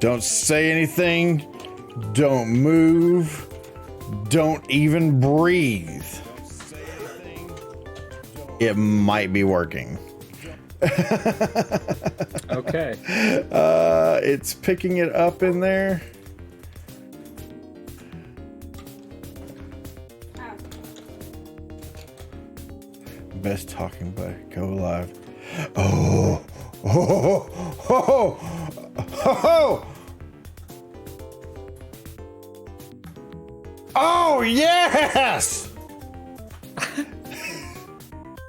Don't say anything. Don't move. Don't even breathe. It might be working. Okay. It's picking it up in there. Best talking buddy. Go live. Oh. Oh. Oh. Oh. Oh, yes!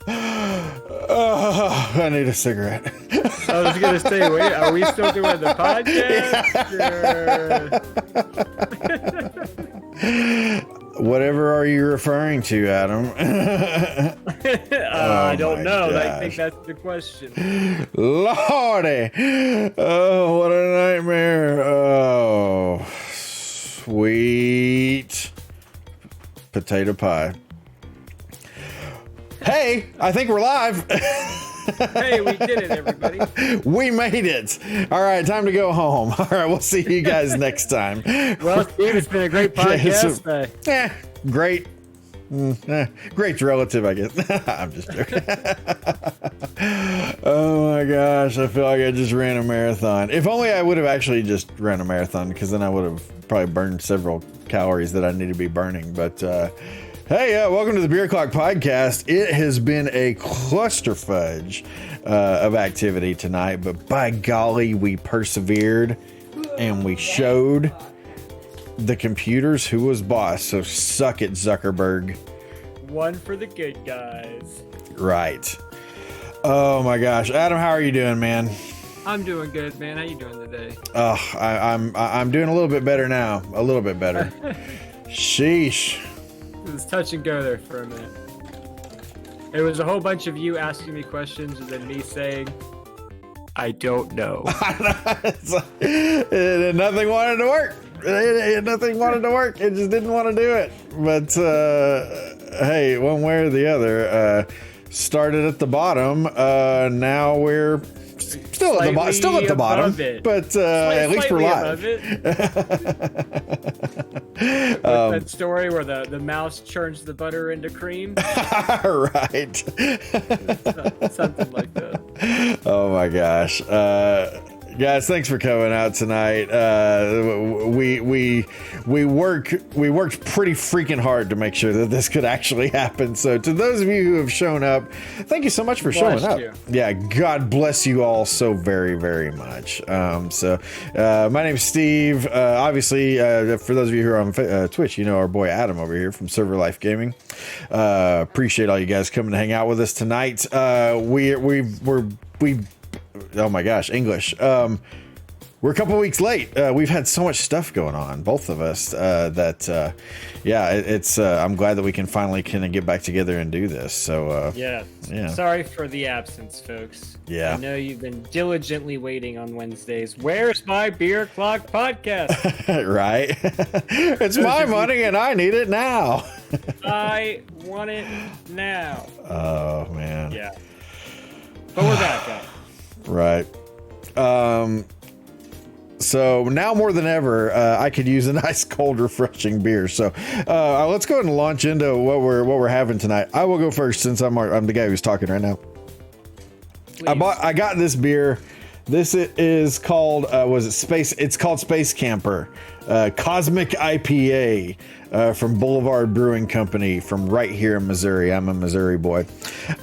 I need a cigarette. I was going to say, wait, are we still doing the podcast? Whatever are you referring to, Adam? I don't know. Gosh. I think that's the question. Lordy. Oh, what a nightmare. Oh, sweet potato pie. Hey, I think we're live. Hey, we did it, everybody. We made it. All right, time to go home. All right, we'll see you guys next time. Well, Steve, it's been a great podcast. Great. Great's relative, I guess. I'm just joking. Oh my gosh, I feel like I just ran a marathon. If only I would have actually just ran a marathon, because then I would have probably burned several calories that I need to be burning. But hey, welcome to the Beer Clock Podcast. It has been a clusterfudge of activity tonight, but by golly, we persevered and we showed the computers who was boss. So suck it, Zuckerberg. One for the good guys. Right. Oh my gosh, Adam, how are you doing, man? I'm doing good, man. How you doing today? I'm doing a little bit better now. A little bit better. Sheesh. It was touch and go there for a minute. It was a whole bunch of you asking me questions and then me saying, I don't know. Nothing wanted to work. Nothing wanted to work. It just didn't want to do it. But hey, one way or the other, started at the bottom. Now we're still at the bottom, but at least we're live. That story where the mouse churns the butter into cream. Right. Something like that. Oh my gosh. Guys, thanks for coming out tonight. We worked pretty freaking hard to make sure that this could actually happen. So to those of you who have shown up, thank you so much for showing up. Yeah, God bless you all so very, very much. My name's Steve. Obviously, for those of you who are on Twitch, you know our boy Adam over here from Server Life Gaming. Appreciate all you guys coming to hang out with us tonight. Oh my gosh, English. We're a couple weeks late. We've had so much stuff going on, both of us, that I'm glad that we can finally kind of get back together and do this. So yeah. Sorry for the absence, folks. Yeah. I know you've been diligently waiting on Wednesdays. Where's my Beer Clock podcast? Right. It's my money and I need it now. I want it now. Oh man. Yeah. But we're back, guys. Right. So now more than ever, I could use a nice cold, refreshing beer. So let's go ahead and launch into what we're having tonight. I will go first since I'm the guy who's talking right now. Please. I got this beer. This is called It's called Space Camper, Cosmic IPA from Boulevard Brewing Company from right here in Missouri. I'm a Missouri boy.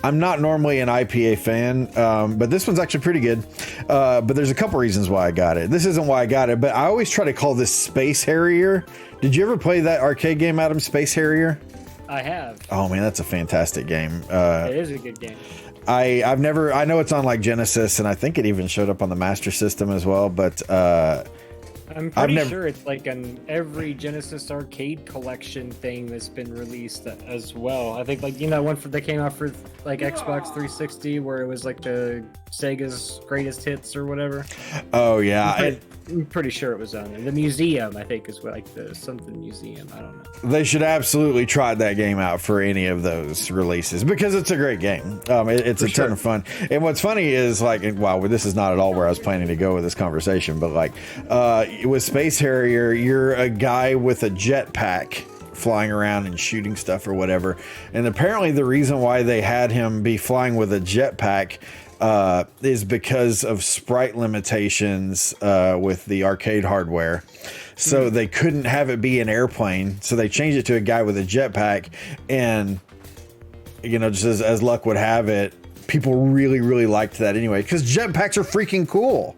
I'm not normally an IPA fan, but this one's actually pretty good. But there's a couple reasons why I got it. This isn't why I got it, but I always try to call this Space Harrier. Did you ever play that arcade game, Adam, Space Harrier? I have. Oh man, that's a fantastic game. It is a good game. I know it's on like Genesis, and I think it even showed up on the Master System as well, but I'm pretty sure it's like on every Genesis arcade collection thing that's been released as well. I think one that came out for like Xbox 360 where it was like the Sega's greatest hits or whatever. Oh yeah. I'm pretty sure it was on there. The museum, I think, is like the something museum. I don't know. They should absolutely try that game out for any of those releases because it's a great game. It's a ton of fun. And what's funny is like, wow, this is not at all where I was planning to go with this conversation, but like with Space Harrier, you're a guy with a jetpack flying around and shooting stuff or whatever. And apparently the reason why they had him be flying with a jetpack is because of sprite limitations with the arcade hardware. So they couldn't have it be an airplane. So they changed it to a guy with a jetpack. And, you know, just as luck would have it, people really, really liked that anyway, because jetpacks are freaking cool.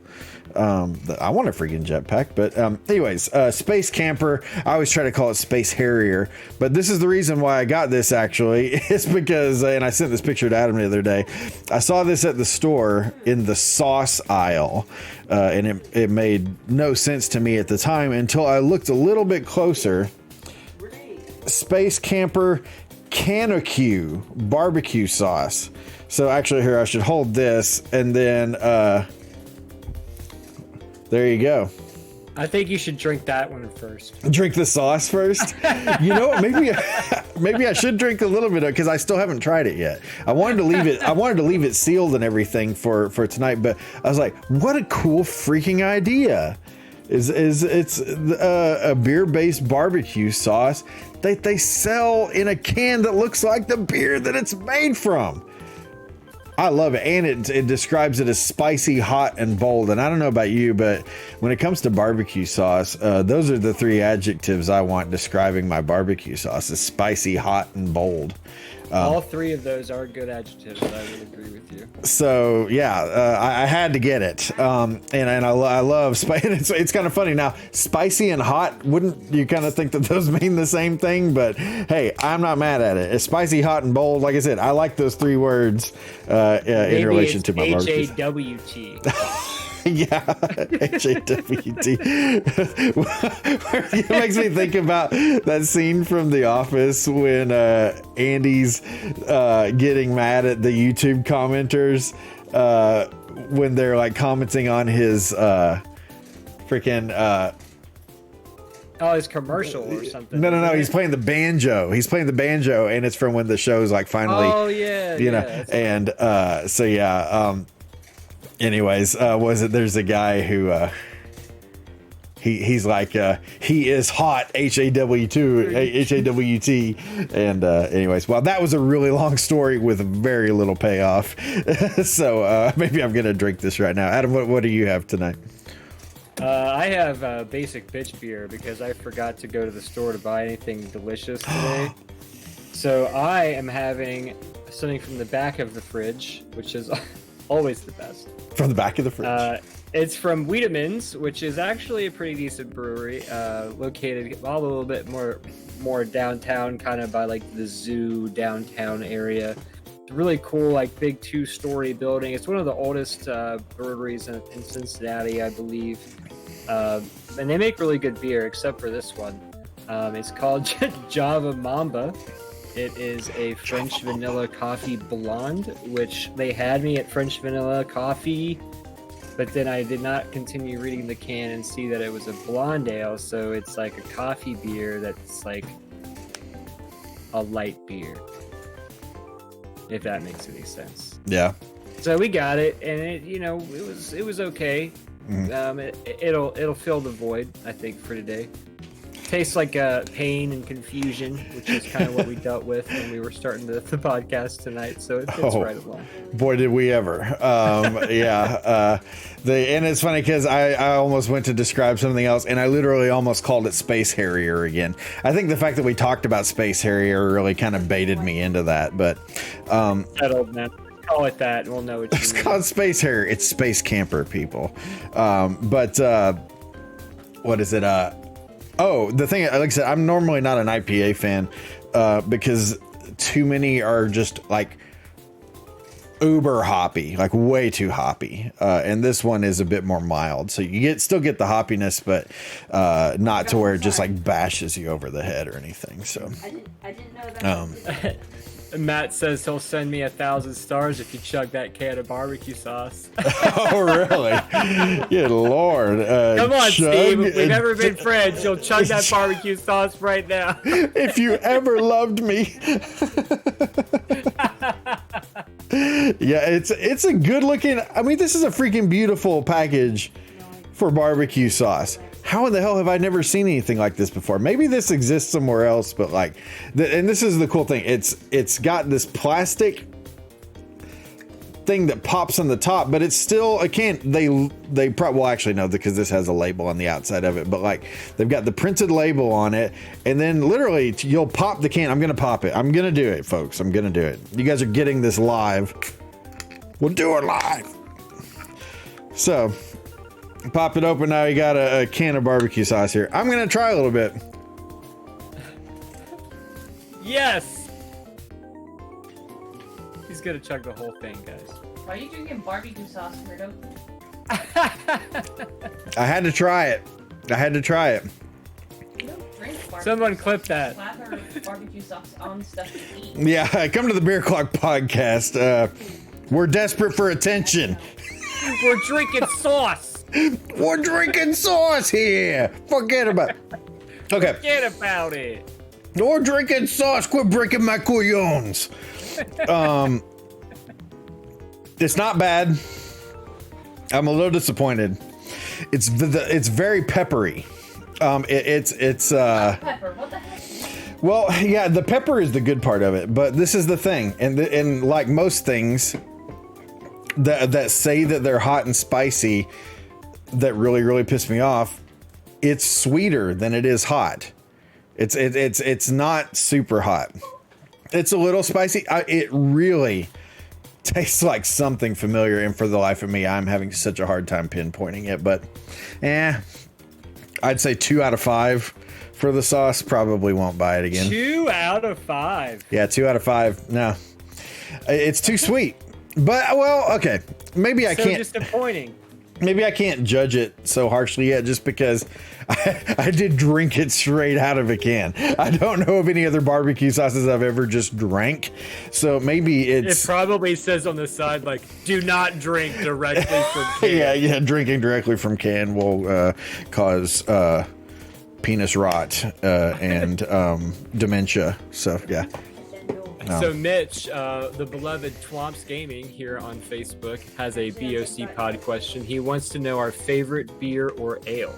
I want a freaking jetpack, but anyways, Space Camper, I always try to call it Space Harrier, but this is the reason why I got this actually. It's because, and I sent this picture to Adam the other day, I saw this at the store in the sauce aisle, and it made no sense to me at the time until I looked a little bit closer. Space Camper Canacue barbecue sauce. So actually here, I should hold this and then, there you go. I think you should drink that one first. Drink the sauce first? You know what? Maybe I should drink a little bit of it because I still haven't tried it yet. I wanted to leave it sealed and everything for tonight, but I was like, what a cool freaking idea. It's a beer-based barbecue sauce that they sell in a can that looks like the beer that it's made from. I love it, and it describes it as spicy, hot, and bold. And I don't know about you, but when it comes to barbecue sauce, those are the three adjectives I want describing my barbecue sauce: is spicy, hot, and bold. All three of those are good adjectives. I would agree with you. So yeah, I had to get it, and I love spicy. It's kind of funny now. Spicy and hot, wouldn't you kind of think that those mean the same thing? But hey, I'm not mad at it. It's spicy, hot, and bold. Like I said, I like those three words in relation to my barbecue. HAWT. Yeah, HAWT. It makes me think about that scene from The Office when Andy's getting mad at the YouTube commenters when they're like commenting on his freaking his commercial or something. No. He's playing the banjo. And it's from when the show's like finally. Oh yeah. You know, and so yeah. Anyways, there's a guy who he's like he is hot, HAWT, and anyways, well, that was a really long story with very little payoff. So maybe I'm gonna drink this right now. Adam, what do you have tonight? I have basic bitch beer because I forgot to go to the store to buy anything delicious today. So I am having something from the back of the fridge, which is always the best. From the back of the fridge. It's from Wiedemann's, which is actually a pretty decent brewery, located a little bit more downtown, kind of by like the zoo downtown area. It's a really cool, like big 2-story building. It's one of the oldest breweries in Cincinnati, I believe. And they make really good beer, except for this one. It's called Java Mamba. It is a French vanilla coffee blonde, which they had me at French vanilla coffee, but then I did not continue reading the can and see that it was a blonde ale, so it's like a coffee beer that's like a light beer, if that makes any sense. Yeah. So we got it, and it was okay. It'll fill the void, I think, for today. Tastes like pain and confusion, which is kind of what we dealt with when we were starting the podcast tonight. So it fits right along. Boy, did we ever! Yeah, and it's funny because I almost went to describe something else, and I literally almost called it Space Harrier again. I think the fact that we talked about Space Harrier really kind of baited me into that. But settled, man. Call it that, and we'll know what you mean. It's called Space Harrier. It's Space Camper, people. But what is it? Oh, the thing, like I said, I'm normally not an IPA fan because too many are just like uber hoppy, like way too hoppy. And this one is a bit more mild. So you still get the hoppiness, but not to where it just like bashes you over the head or anything. So I didn't know that. Matt says he'll send me 1,000 stars if you chug that can of barbecue sauce. Oh, really? Good Lord. Come on, chug, Steve. We've never been friends. You'll chug that barbecue sauce right now. If you ever loved me. Yeah, it's a good looking. I mean, this is a freaking beautiful package for barbecue sauce. How in the hell have I never seen anything like this before? Maybe this exists somewhere else, but like, and this is the cool thing. It's got this plastic thing that pops on the top, but it's still a can. They probably, well, actually no, because this has a label on the outside of it, but like they've got the printed label on it, and then literally you'll pop the can. I'm gonna pop it. I'm gonna do it, folks. I'm gonna do it. You guys are getting this live. We'll do it live. So pop it open. Now you got a can of barbecue sauce here. I'm gonna try a little bit. Yes. He's gonna chug the whole thing, guys. Why are you drinking barbecue sauce, Weirdo? I had to try it. You don't drink barbecue Someone sauce. clip that. Slather barbecue sauce on stuff to eat. Yeah, come to the Beer Clock podcast. We're desperate for attention. We're drinking sauce. We're drinking sauce here. Forget about it. Okay. Forget about it. We're drinking sauce. Quit breaking my couillons. It's not bad. I'm a little disappointed. It's very peppery. It's Pepper, what the heck? well, yeah, the pepper is the good part of it, but this is the thing, and like most things that say that they're hot and spicy, that really piss me off. It's sweeter than it is hot. It's not super hot. It's a little spicy. It really tastes like something familiar, and for the life of me, I'm having such a hard time pinpointing it. But, I'd say 2 out of 5 for the sauce. Probably won't buy it again. 2 out of 5. Yeah, 2 out of 5. No, it's too sweet. But well, okay, maybe I can't. Disappointing. Maybe I can't judge it so harshly yet, just because I did drink it straight out of a can. I don't know of any other barbecue sauces I've ever just drank. So maybe it's... It probably says on the side, like, do not drink directly from can. Yeah, drinking directly from can will cause penis rot and dementia. So, yeah. So Mitch, the beloved Twomps Gaming here on Facebook, has a BOC pod question. He wants to know our favorite beer or ale.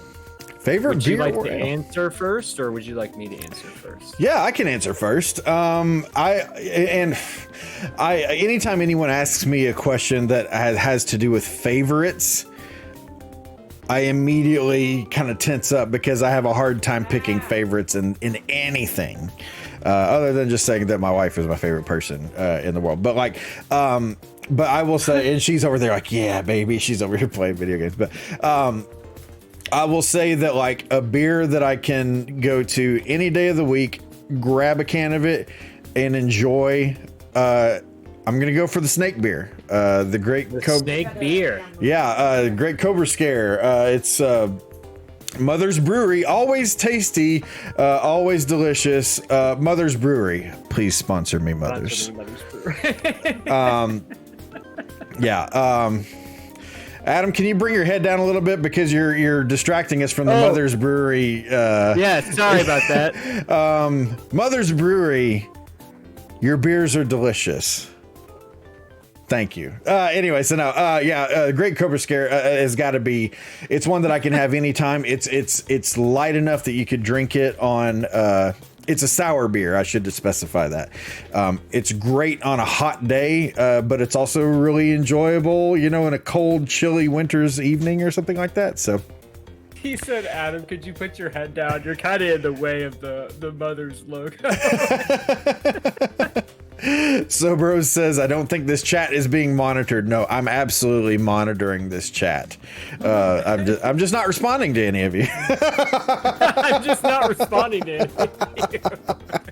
Favorite would you beer like or to ale? Answer first, or would you like me to answer first? Yeah, I can answer first. Anytime anyone asks me a question that has to do with favorites, I immediately kind of tense up because I have a hard time picking favorites in anything. Other than just saying that my wife is my favorite person in the world. But like, but I will say, and she's over there like, yeah, baby, she's over here playing video games. But I will say that like a beer that I can go to any day of the week, grab a can of it and enjoy. I'm going to go for the snake beer. The great snake beer. Yeah. Great Cobra Scare. It's, Mother's Brewery, always tasty, always delicious. Mother's Brewery, please sponsor me, Mother's. Yeah. Adam, can you bring your head down a little bit because you're distracting us from the Mother's Brewery? Yeah, sorry about that. Mother's Brewery, your beers are delicious. Thank you. Anyway, so now, Great Cobra Scare has got to be. It's one that I can have anytime. It's light enough that you could drink it on. It's a sour beer. I should specify that. It's great on a hot day, but it's also really enjoyable, in a cold, chilly winter's evening or something like that. So. He said, Adam, could you put your head down? You're kind of in the way of the Mother's logo. So Bros says, I don't think this chat is being monitored. No, I'm absolutely monitoring this chat. I'm just not responding to any of you. I'm just not responding to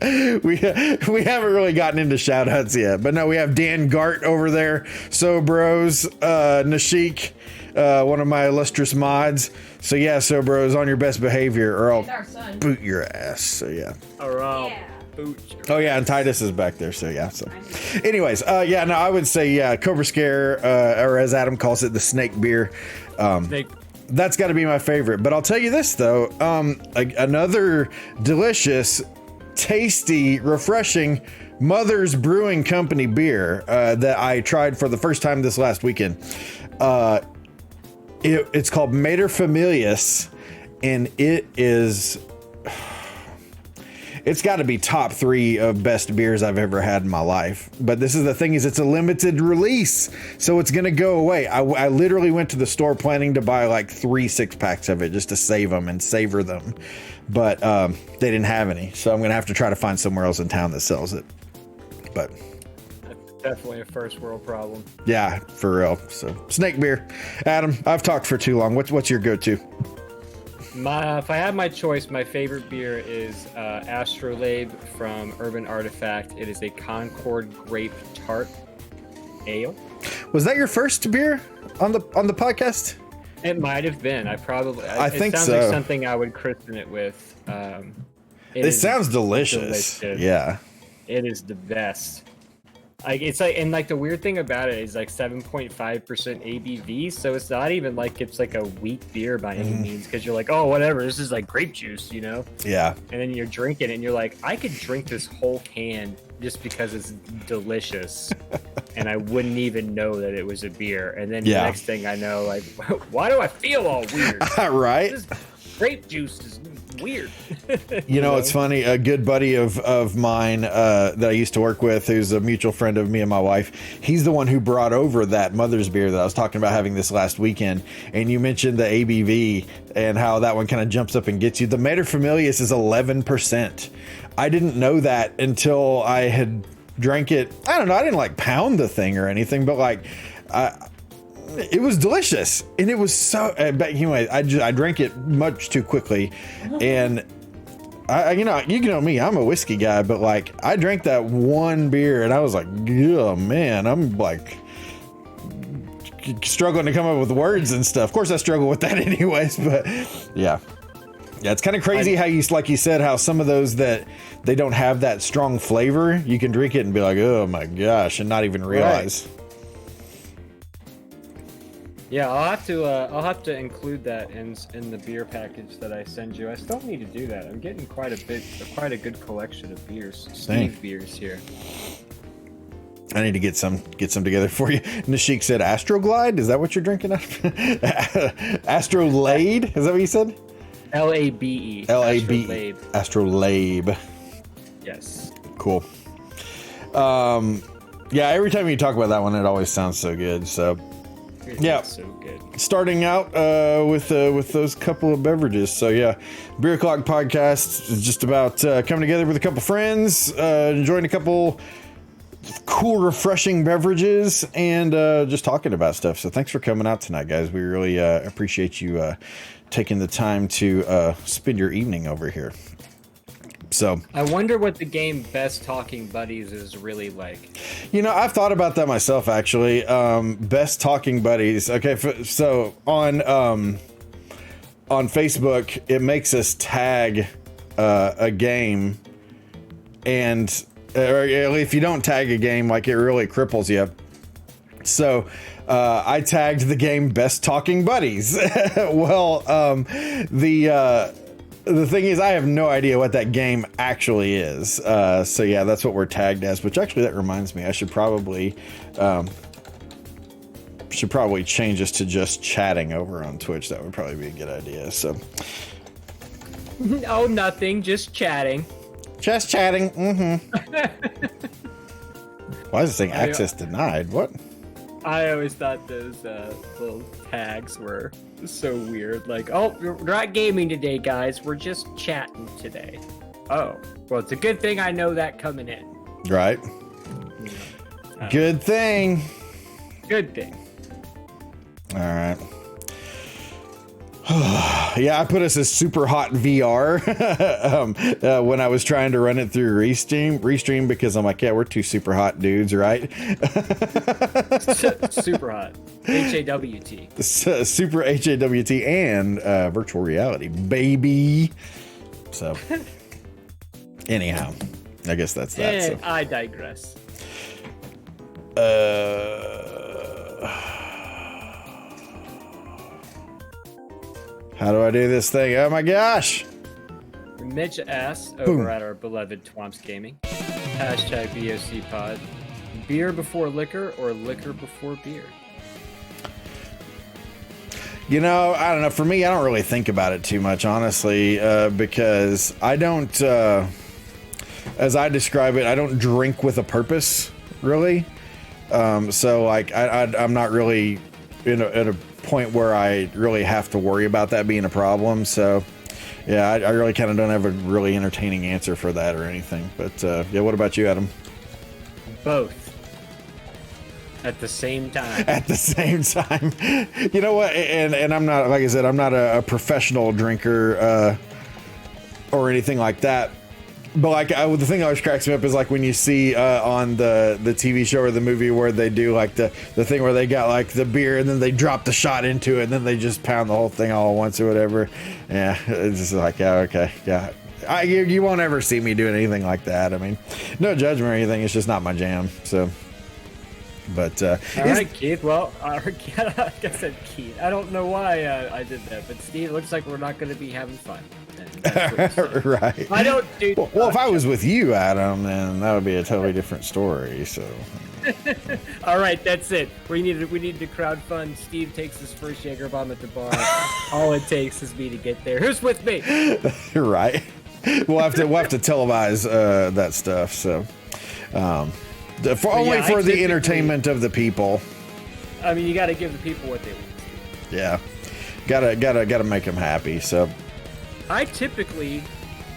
it. We haven't really gotten into shout outs yet, but no, we have Dan Gart over there. So Bros, Nashik, one of my illustrious mods. So yeah, So Bros, on your best behavior or I'll boot your ass. So yeah. All right. Yeah. booch. Oh yeah, and Titus is back there, so yeah. So, anyways, yeah, no, I would say yeah, Cobra Scare, or as Adam calls it, the snake beer. Snake. That's got to be my favorite. But I'll tell you this though, another delicious, tasty, refreshing Mother's Brewing Company beer that I tried for the first time this last weekend. It's called Familias, and it's got to be top 3 of best beers I've ever had in my life. But this is the thing, is it's a limited release, so it's gonna go away. I literally went to the store planning to buy like 3 6-packs of it just to save them and savor them, but they didn't have any, so I'm gonna have to try to find somewhere else in town that sells it. But That's definitely a first world problem. yeah, for real. So snake beer. Adam, I've talked for too long. What's your go-to? If I had my choice, my favorite beer is Astrolabe from Urban Artifact. It is a Concord Grape Tart Ale. Was that your first beer on the podcast? It might have been. I think it sounds so. like something I would christen it with. It sounds delicious. Yeah. It is the best. Like it's like, and like the weird thing about it is like 7.5% ABV, so it's not even like it's like a weak beer by any means, because you're like, oh, whatever, this is like grape juice, you know? Yeah. And then you're drinking it and you're like, I could drink this whole can just because it's delicious, and I wouldn't even know that it was a beer. And then the next thing I know, like, why do I feel all weird? Right. This grape juice is weird. You know, it's funny. A good buddy of mine that I used to work with, who's a mutual friend of me and my wife, he's the one who brought over that Mother's beer that I was talking about having this last weekend. And you mentioned the ABV and how that one kind of jumps up and gets you. The Familias is 11%. I didn't know that until I had drank it. I don't know. I didn't like pound the thing or anything, but like, it was delicious, and it was so. But anyway, I drank it much too quickly, and you know me, I'm a whiskey guy, but like I drank that one beer, and I was like, oh man, I'm like struggling to come up with words and stuff. Of course, I struggle with that anyways, but yeah, it's kind of crazy how you said, how some of those that they don't have that strong flavor, you can drink it and be like, oh my gosh, and not even realize. Right. Yeah, I'll have to include that in the beer package that I send you. I still need to do that. I'm getting quite a good collection of beers, Steve beers here. I need to get some together for you. Nashik said Astroglide. Is that what you're drinking out of? Astrolabe? Is that what you said? L-A-B-E. L-A-B-E. Astrolabe. Yes. Cool. Yeah, every time you talk about that one, it always sounds so good. So yeah, so good. Starting out with those couple of beverages. So yeah, Beer Clock Podcast is just about coming together with a couple friends, enjoying a couple cool, refreshing beverages, and just talking about stuff. So thanks for coming out tonight, guys. We really appreciate you taking the time to spend your evening over here. So I wonder what the game Best Talking Buddies is really like. You know, I've thought about that myself, actually. Best Talking Buddies. Okay, so on Facebook, it makes us tag a game, and if you don't tag a game, like, it really cripples you. So I tagged the game Best Talking Buddies. Well, the thing is, I have no idea what that game actually is. So yeah, that's what we're tagged as, which actually, that reminds me, I should probably change this to just chatting over on Twitch. That would probably be a good idea. So Oh, nothing, just chatting. Just chatting. Why is it saying access denied? What? I always thought those little tags were so weird. Like, oh, we're not gaming today, guys. We're just chatting today. Oh, well, it's a good thing I know that coming in. Right. Good thing. Good thing. All right. Yeah, I put us as super hot VR when I was trying to run it through Restream, because I'm like, yeah, we're two super hot dudes, right? Super hot. HAWT. Super HAWT and virtual reality, baby. So, anyhow. I guess that's that. And So. I digress. How do I do this thing? Oh my gosh! Mitch asks Boom. over at our beloved Twomps Gaming. Hashtag BOCPod. Beer before liquor or liquor before beer? You know, I don't know. For me, I don't really think about it too much, honestly, because I don't, as I describe it, I don't drink with a purpose, really. So, like, I'm not really at a point where I really have to worry about that being a problem. So, yeah, I really kind of don't have a really entertaining answer for that or anything. But, yeah, what about you, Adam? Both. At the same time. At the same time. You know what? And I'm not, like I said, I'm not a professional drinker or anything like that. But like the thing that always cracks me up is like when you see on the TV show or the movie where they do like the thing where they got like the beer and then they drop the shot into it and then they just pound the whole thing all at once or whatever. Yeah, it's just like, yeah, okay, yeah. You won't ever see me doing anything like that. I mean, no judgment or anything. It's just not my jam. So. But all right, Keith. Well, like I said, Keith. I don't know why I did that, but Steve, it looks like we're not going to be having fun. Right. I don't do. Well, if I was with you, Adam, then that would be a totally different story. So. All right, that's it. We need to crowdfund. Steve takes his first Jaeger bomb at the bar. All it takes is me to get there. Who's with me? Right. We'll have to televise that stuff. So. For the entertainment of the people. I mean, you got to give the people what they want. Yeah, gotta make them happy. So, I typically,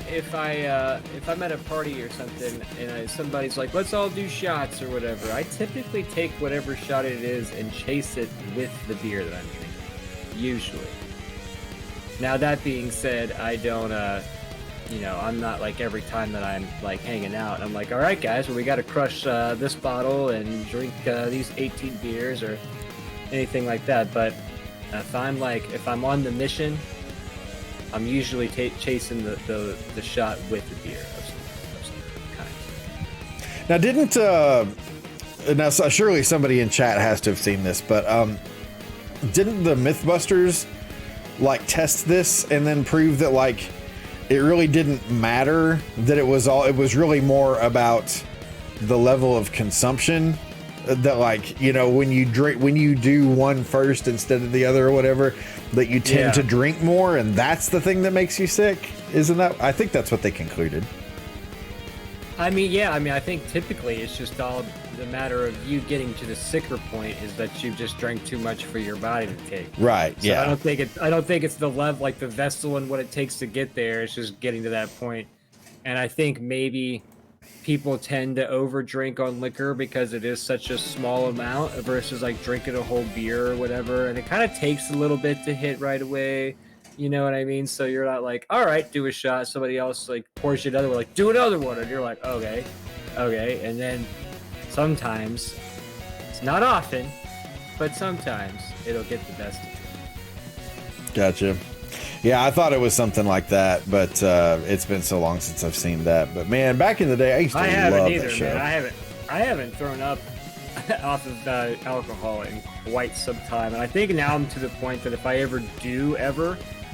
if I'm at a party or something and somebody's like, "Let's all do shots" or whatever, I typically take whatever shot it is and chase it with the beer that I'm drinking. Usually. Now that being said, I don't. I'm not like every time that I'm like hanging out, I'm like, all right, guys, well, we got to crush this bottle and drink these 18 beers or anything like that. But if I'm on the mission, I'm usually chasing the shot with the beer of some kind. Now, surely somebody in chat has to have seen this, but didn't the Mythbusters like test this and then prove that like it really didn't matter, that it was really more about the level of consumption, that like, you know, when you do one first instead of the other or whatever, that you tend to drink more, and that's the thing that makes you sick? Isn't that? I think that's what they concluded. I think typically it's just all the matter of you getting to the sicker point is that you just drank too much for your body to take. Right. So yeah. I don't think it's the level, like the vessel and what it takes to get there. It's just getting to that point. And I think maybe people tend to overdrink on liquor because it is such a small amount versus like drinking a whole beer or whatever. And it kind of takes a little bit to hit right away. You know what I mean? So you're not like, all right, do a shot. Somebody else like pours you another one, like do another one. And you're like, okay. And then sometimes, it's not often, but sometimes it'll get the best of you. Gotcha. Yeah, I thought it was something like that, but it's been so long since I've seen that. But man, back in the day, I used to love that show. Man. I haven't thrown up off of alcohol in quite some time, and I think now I'm to the point that if I ever do,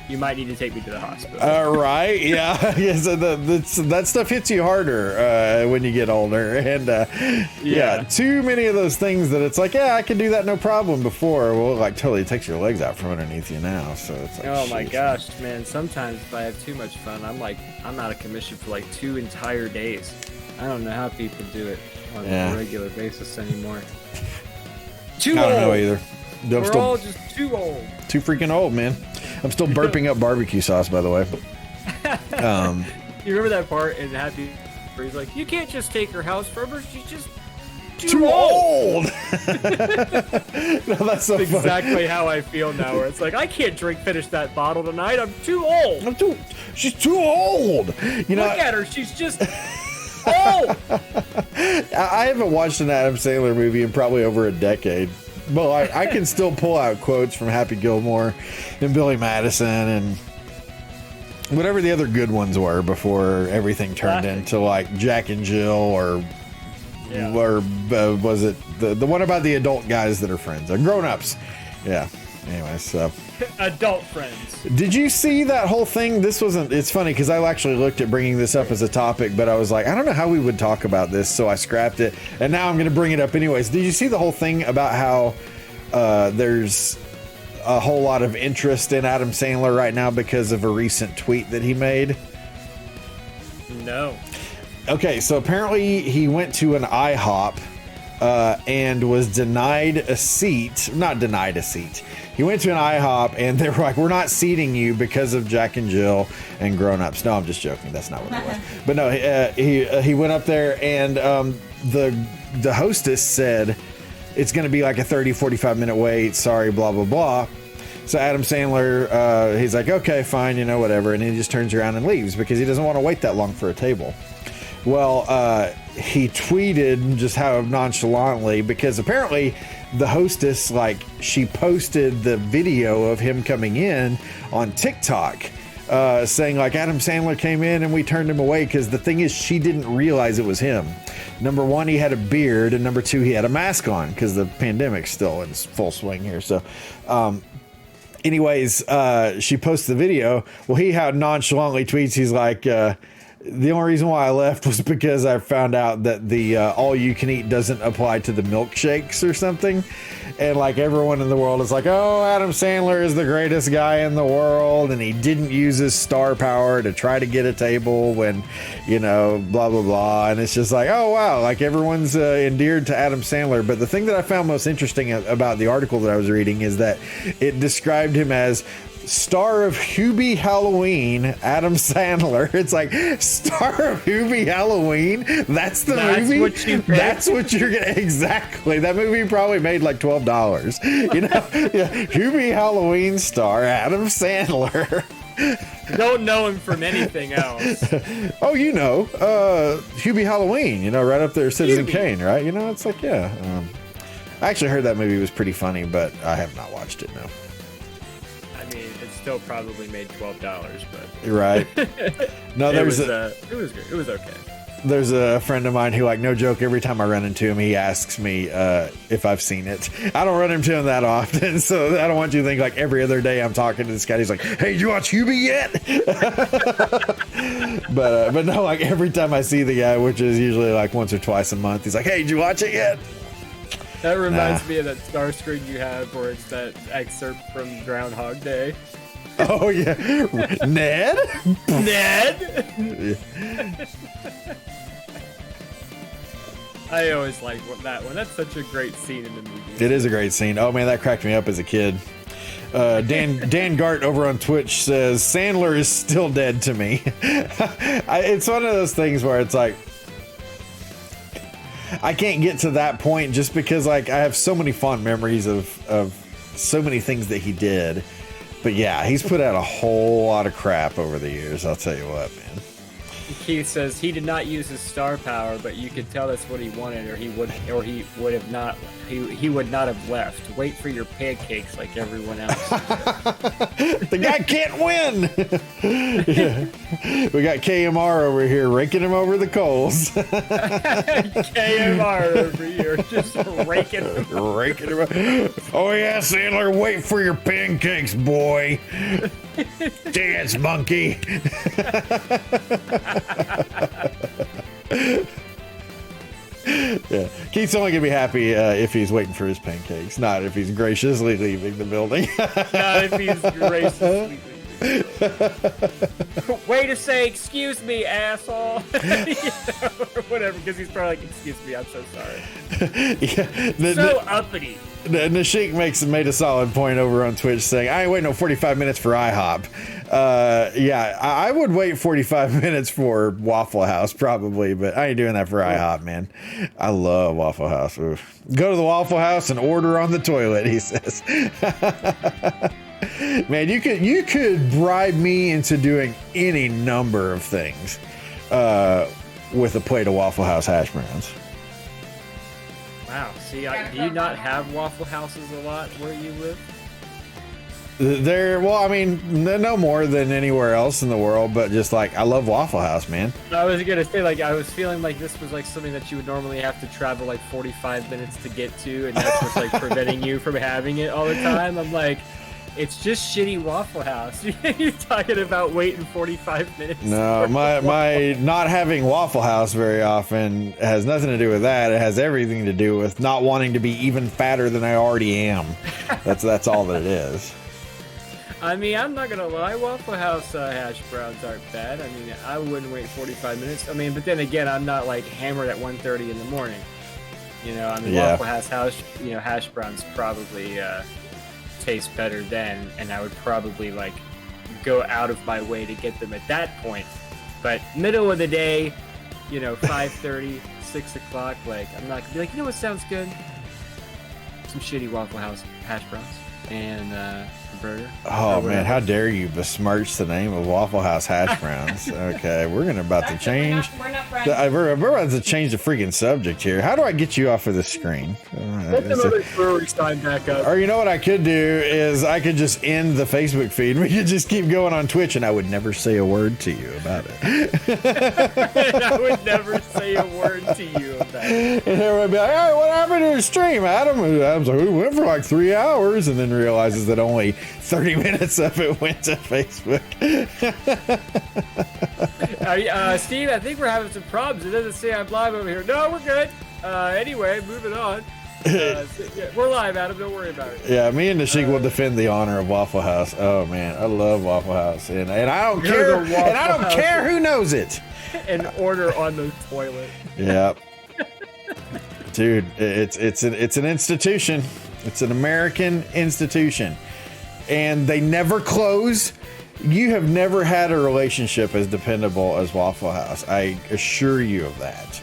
you might need to take me to the hospital. Right? Yeah. Yes. That stuff hits you harder when you get older, and too many of those things that it's like, yeah, I can do that no problem before. Well, like totally takes your legs out from underneath you now. So it's like, oh my gosh, man! Sometimes if I have too much fun, I'm out of commission for like 2 entire days. I don't know how people do it on a regular basis anymore. I don't know either. We're all just too old. Too freaking old, man. I'm still burping up barbecue sauce, by the way. You remember that part in Happy where he's like, you can't just take her house from her. She's just too old. No, that's so exactly funny. how I feel now, where it's like, I can't finish that bottle tonight. I'm too old. She's too old. You know, look at her. She's just old. I haven't watched an Adam Sandler movie in probably over a decade. Well, I can still pull out quotes from Happy Gilmore and Billy Madison and whatever the other good ones were before everything turned Classic. into like Jack and Jill or was it the one about the adult guys that are friends or grown-ups? Yeah. Anyway, so Adult friends. did you see that whole thing? This wasn't. It's funny because I actually looked at bringing this up as a topic, but I was like, I don't know how we would talk about this, so I scrapped it, and now I'm going to bring it up anyways. Did you see the whole thing about how there's a whole lot of interest in Adam Sandler right now because of a recent tweet that he made? No. Okay, so apparently he went to an IHOP and was denied a seat. Not denied a seat. He went to an IHOP and they were like, we're not seating you because of Jack and Jill and Grown Ups. No, I'm just joking. That's not what it was. But no, he went up there and the hostess said, it's going to be like a 30-45 minute wait. Sorry, blah, blah, blah. So Adam Sandler, he's like, okay, fine, you know, whatever. And he just turns around and leaves because he doesn't want to wait that long for a table. Well, he tweeted just how nonchalantly, because apparently the hostess, like, she posted the video of him coming in on TikTok, saying like Adam Sandler came in and we turned him away because the thing is she didn't realize it was him. Number one, he had a beard, and number two, he had a mask on because the pandemic's still in full swing here. So, anyways, she posted the video. Well, he had nonchalantly tweets. He's like, the only reason why I left was because I found out that the all you can eat doesn't apply to the milkshakes or something. And like everyone in the world is like, oh, Adam Sandler is the greatest guy in the world. And he didn't use his star power to try to get a table when, you know, blah, blah, blah. And it's just like, oh, wow, like everyone's endeared to Adam Sandler. But the thing that I found most interesting about the article that I was reading is that it described him as star of Hubie Halloween, Adam Sandler. It's like, star of Hubie Halloween? That's the movie? What you picked? That's what you're gonna, exactly. That movie probably made like $12. You know? Yeah. Hubie Halloween star, Adam Sandler. Don't know him from anything else. Oh, you know, Hubie Halloween, you know, right up there, Citizen Hubie. Kane, right? You know, it's like, yeah. I actually heard that movie was pretty funny, but I have not watched it, no. I mean, it still probably made $12, but Right. No, it there's was good. It was okay. There's a friend of mine who, like, no joke, every time I run into him, he asks me if I've seen it. I don't run into him that often, so I don't want you to think, like, every other day I'm talking to this guy. He's like, hey, did you watch Hubie yet? But no, like, every time I see the guy, which is usually, like, once or twice a month, he's like, hey, did you watch it yet? That reminds me of that star screen you have where it's that excerpt from Groundhog Day. Oh, yeah. Ned? Ned? I always like that one. That's such a great scene in the movie. It is a great scene. Oh, man, that cracked me up as a kid. Dan Gart over on Twitch says, Sandler is still dead to me. It's one of those things where it's like, I can't get to that point just because, like, I have so many fond memories of so many things that he did. But yeah, he's put out a whole lot of crap over the years. I'll tell you what, man. Keith says he did not use his star power, but you could tell that's what he wanted, or he would have not. He would not have left. Wait for your pancakes like everyone else. The guy can't win. Yeah. We got KMR over here raking him over the coals. KMR over here just raking him. Raking him. Oh yeah, Sandler, wait for your pancakes, boy. Dance, monkey. Yeah, Keith's only gonna be happy if he's waiting for his pancakes, not if he's graciously leaving the building. Not if he's graciously leaving. Way to say, excuse me, asshole. You know, or whatever, because he's probably like, excuse me, I'm so sorry. Yeah, So uppity. Nashik made a solid point over on Twitch saying, I ain't waiting no 45 minutes for IHOP. Yeah, I would wait 45 minutes for Waffle House probably, but I ain't doing that for IHOP, man. I love Waffle House. Oof. Go to the Waffle House and order on the toilet, he says. Man, you could bribe me into doing any number of things with a plate of Waffle House hash browns. Wow. See, do you not have Waffle Houses a lot where you live? Well, I mean, no more than anywhere else in the world, but just like, I love Waffle House, man. I was gonna say, like, I was feeling like this was like something that you would normally have to travel like 45 minutes to get to, and that's what's like preventing you from having it all the time. I'm like, it's just shitty Waffle House. You're talking about waiting 45 minutes. No, my not having Waffle House very often has nothing to do with that. It has everything to do with not wanting to be even fatter than I already am. That's all that it is. I mean, I'm not gonna lie, Waffle House hash browns aren't bad. I mean, I wouldn't wait 45 minutes. I mean, but then again, I'm not like hammered at 1:30 in the morning. You know, I mean, Yeah. Waffle House hash browns probably taste better then, and I would probably like go out of my way to get them at that point. But middle of the day, 5:30, 6 o'clock, like I'm not gonna be like, you know what sounds good? Some shitty Waffle House hash browns and a burger. Oh man, how dare you besmirch the name of Waffle House hash browns? Okay, we're about to change. We're not friends. We're about to change the freaking subject here. How do I get you off of the screen? Let another brewery sign back up. Or you know what I could do is I could just end the Facebook feed. We could just keep going on Twitch, and I would never say a word to you about it. I would never say a word to you about it. And everyone would be like, "Hey, what happened to the stream, Adam?" And Adam's like, "We went for like 3 hours," and then realizes that only 30 minutes of it went to Facebook. Steve, I think we're having some problems. It doesn't say I'm live over here. No, we're good. Anyway, moving on. Yeah, we're live, Adam. Don't worry about it. Yeah, me and Nashik will defend the honor of Waffle House. Oh man, I love Waffle House, and I don't care. And I don't care who knows it. An order on the toilet. Yep. Dude, it's an institution. It's an American institution, and they never close. You have never had a relationship as dependable as Waffle House. I assure you of that.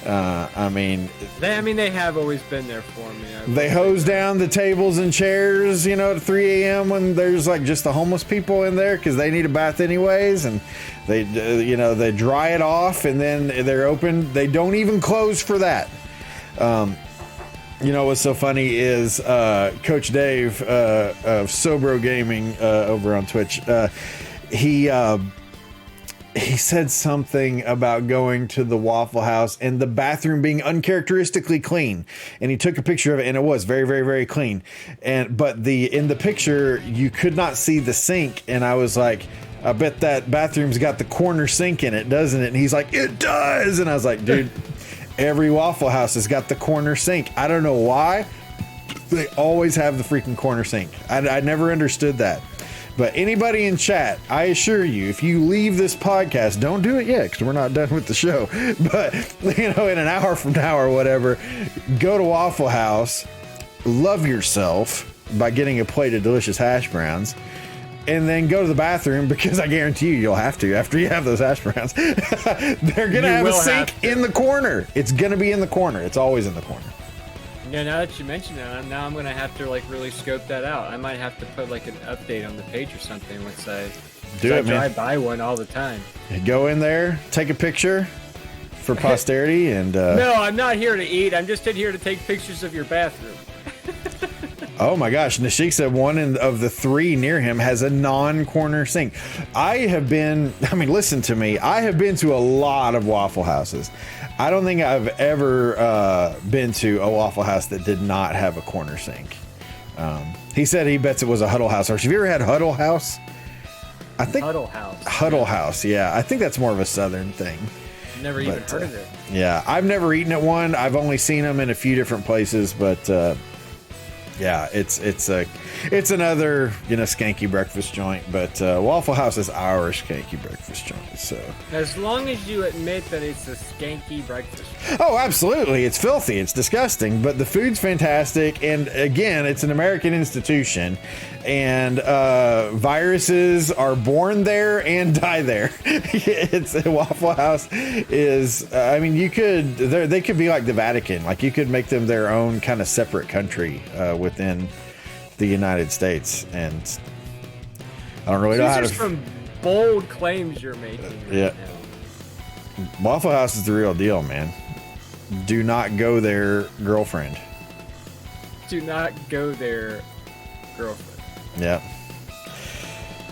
I mean, they have always been there for me. They hose down the tables and chairs, at 3 a.m. when there's like just the homeless people in there because they need a bath anyways, and they, they dry it off and then they're open. They don't even close for that. What's so funny is Coach Dave of Sobro Gaming over on Twitch. He said something about going to the Waffle House and the bathroom being uncharacteristically clean, and he took a picture of it, and it was very, very, very clean. But in the picture you could not see the sink, and I was like, I bet that bathroom's got the corner sink in it, doesn't it? And he's like, it does. And I was like, dude, every Waffle House has got the corner sink. I don't know why. They always have the freaking corner sink. I never understood that. But anybody in chat, I assure you, if you leave this podcast, don't do it yet because we're not done with the show. But, in an hour from now or whatever, go to Waffle House, love yourself by getting a plate of delicious hash browns, and then go to the bathroom because I guarantee you'll have to after you have those hash browns. They're going to have a sink in the corner. It's going to be in the corner. It's always in the corner. Yeah, now that you mention it, now I'm gonna have to like really scope that out. I might have to put like an update on the page or something once I drive by one all the time. Go in there, take a picture for posterity, and no, I'm not here to eat. I'm just in here to take pictures of your bathroom. Oh my gosh, Nashik said one of the 3 near him has a non-corner sink. Listen to me. I have been to a lot of Waffle Houses. I don't think I've ever been to a Waffle House that did not have a corner sink. He said he bets it was a Huddle House. Have you ever had Huddle House? I think Huddle House. Huddle House, yeah. I think that's more of a Southern thing. Never even heard of it. Yeah, I've never eaten at one. I've only seen them in a few different places, but yeah, it's another skanky breakfast joint, but Waffle House is our skanky breakfast joint. So as long as you admit that it's a skanky breakfast joint. Oh, absolutely, it's filthy, it's disgusting, but the food's fantastic, and again, it's an American institution, and viruses are born there and die there. It's Waffle House is. They could be like the Vatican. Like you could make them their own kind of separate country within the United States, and I don't really know how to. These are some bold claims you're making. Yeah, Waffle House is the real deal, man. Do not go there, girlfriend. Do not go there, girlfriend. Yeah.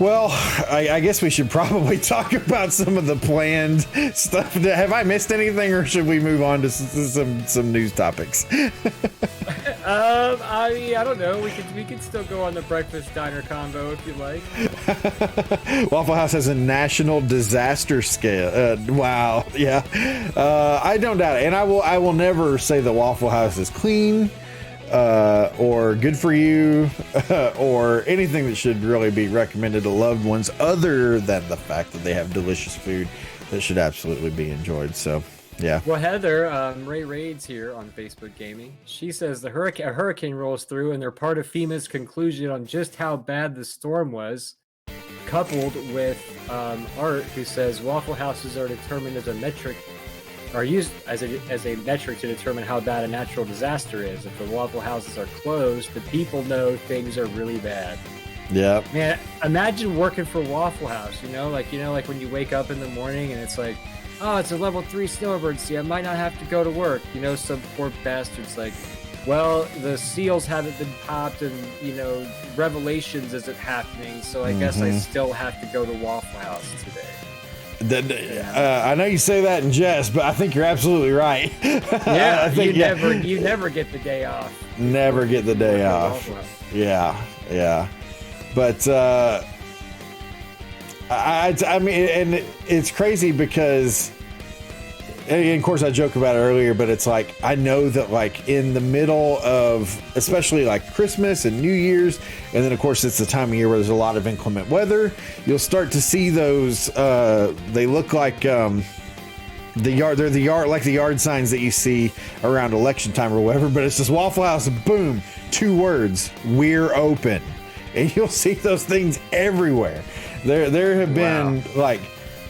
Well, I guess we should probably talk about some of the planned stuff. Have I missed anything, or should we move on to some news topics? I don't know. We can still go on the breakfast diner combo if you like. Waffle House has a national disaster scale. Wow, yeah. I don't doubt it, and I will never say that Waffle House is clean. Or good for you, or anything that should really be recommended to loved ones, other than the fact that they have delicious food that should absolutely be enjoyed. So, yeah. Well, Heather, Ray Raids here on Facebook Gaming. She says a hurricane rolls through, and they're part of FEMA's conclusion on just how bad the storm was, coupled with Art, who says Waffle Houses are determined as a metric. Are used as a metric to determine how bad a natural disaster is. If the Waffle Houses are closed, the people know things are really bad. Yeah. Man, imagine working for Waffle House. Like when you wake up in the morning and it's like, oh, it's a level 3 snow emergency. I might not have to go to work. Some poor bastard's like, well, the seals haven't been popped, and Revelations isn't happening, so I guess I still have to go to Waffle House today. I know you say that in jest, but I think you're absolutely right. Yeah, I think you never get the day off. Never get the day off. Yeah. But I mean, and it's crazy because, and of course I joke about it earlier, but it's like, I know that like in the middle of, especially like Christmas and New Year's, and then of course it's the time of year where there's a lot of inclement weather, you'll start to see those, they look like they're the yard signs that you see around election time or whatever, but it's just Waffle House, boom, 2 words, we're open. And you'll see those things everywhere. There have been like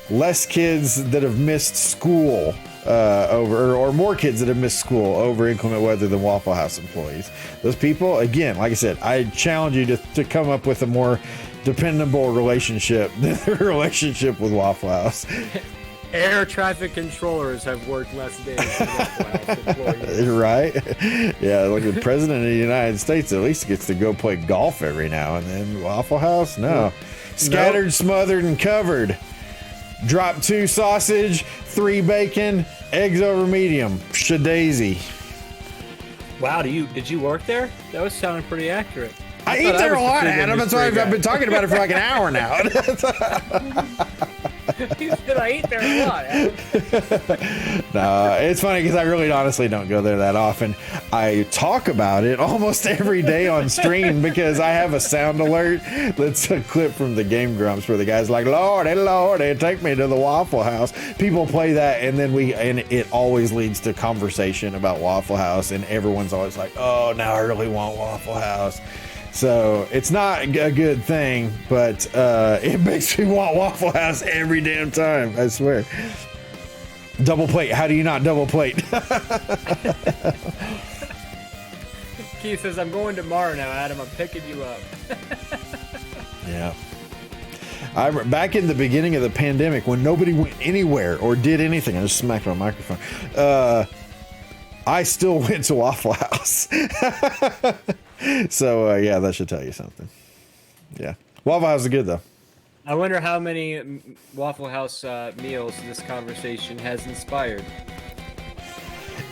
less kids that have missed school or more kids that have missed school over inclement weather than Waffle House employees. Those people, again, like I said, I challenge you to come up with a more dependable relationship than the relationship with Waffle House. Air traffic controllers have worked less days than Waffle House employees. Right? Yeah, like the president of the United States at least gets to go play golf every now and then. Waffle House? No. Scattered, smothered, and covered. Drop 2 sausage, 3 bacon, eggs over medium. Shadaisy. Wow, did you work there? That was sounding pretty accurate. I eat there a lot, Adam. That's why I've been talking about it for like an hour now. You said I eat there a lot, Adam. No, it's funny because I really honestly don't go there that often. I talk about it almost every day on stream because I have a sound alert that's a clip from the Game Grumps where the guy's like, Lordy, take me to the Waffle House. People play that, and then it always leads to conversation about Waffle House, and everyone's always like, oh, now I really want Waffle House. So it's not a good thing, but it makes me want Waffle House every damn time, I swear. Double plate. How do you not double plate? Keith says, I'm going tomorrow now, Adam. I'm picking you up. Yeah. Back in the beginning of the pandemic, when nobody went anywhere or did anything, I just smacked my microphone. I still went to Waffle House. So, yeah, that should tell you something. Yeah. Waffle House is good, though. I wonder how many Waffle House meals this conversation has inspired.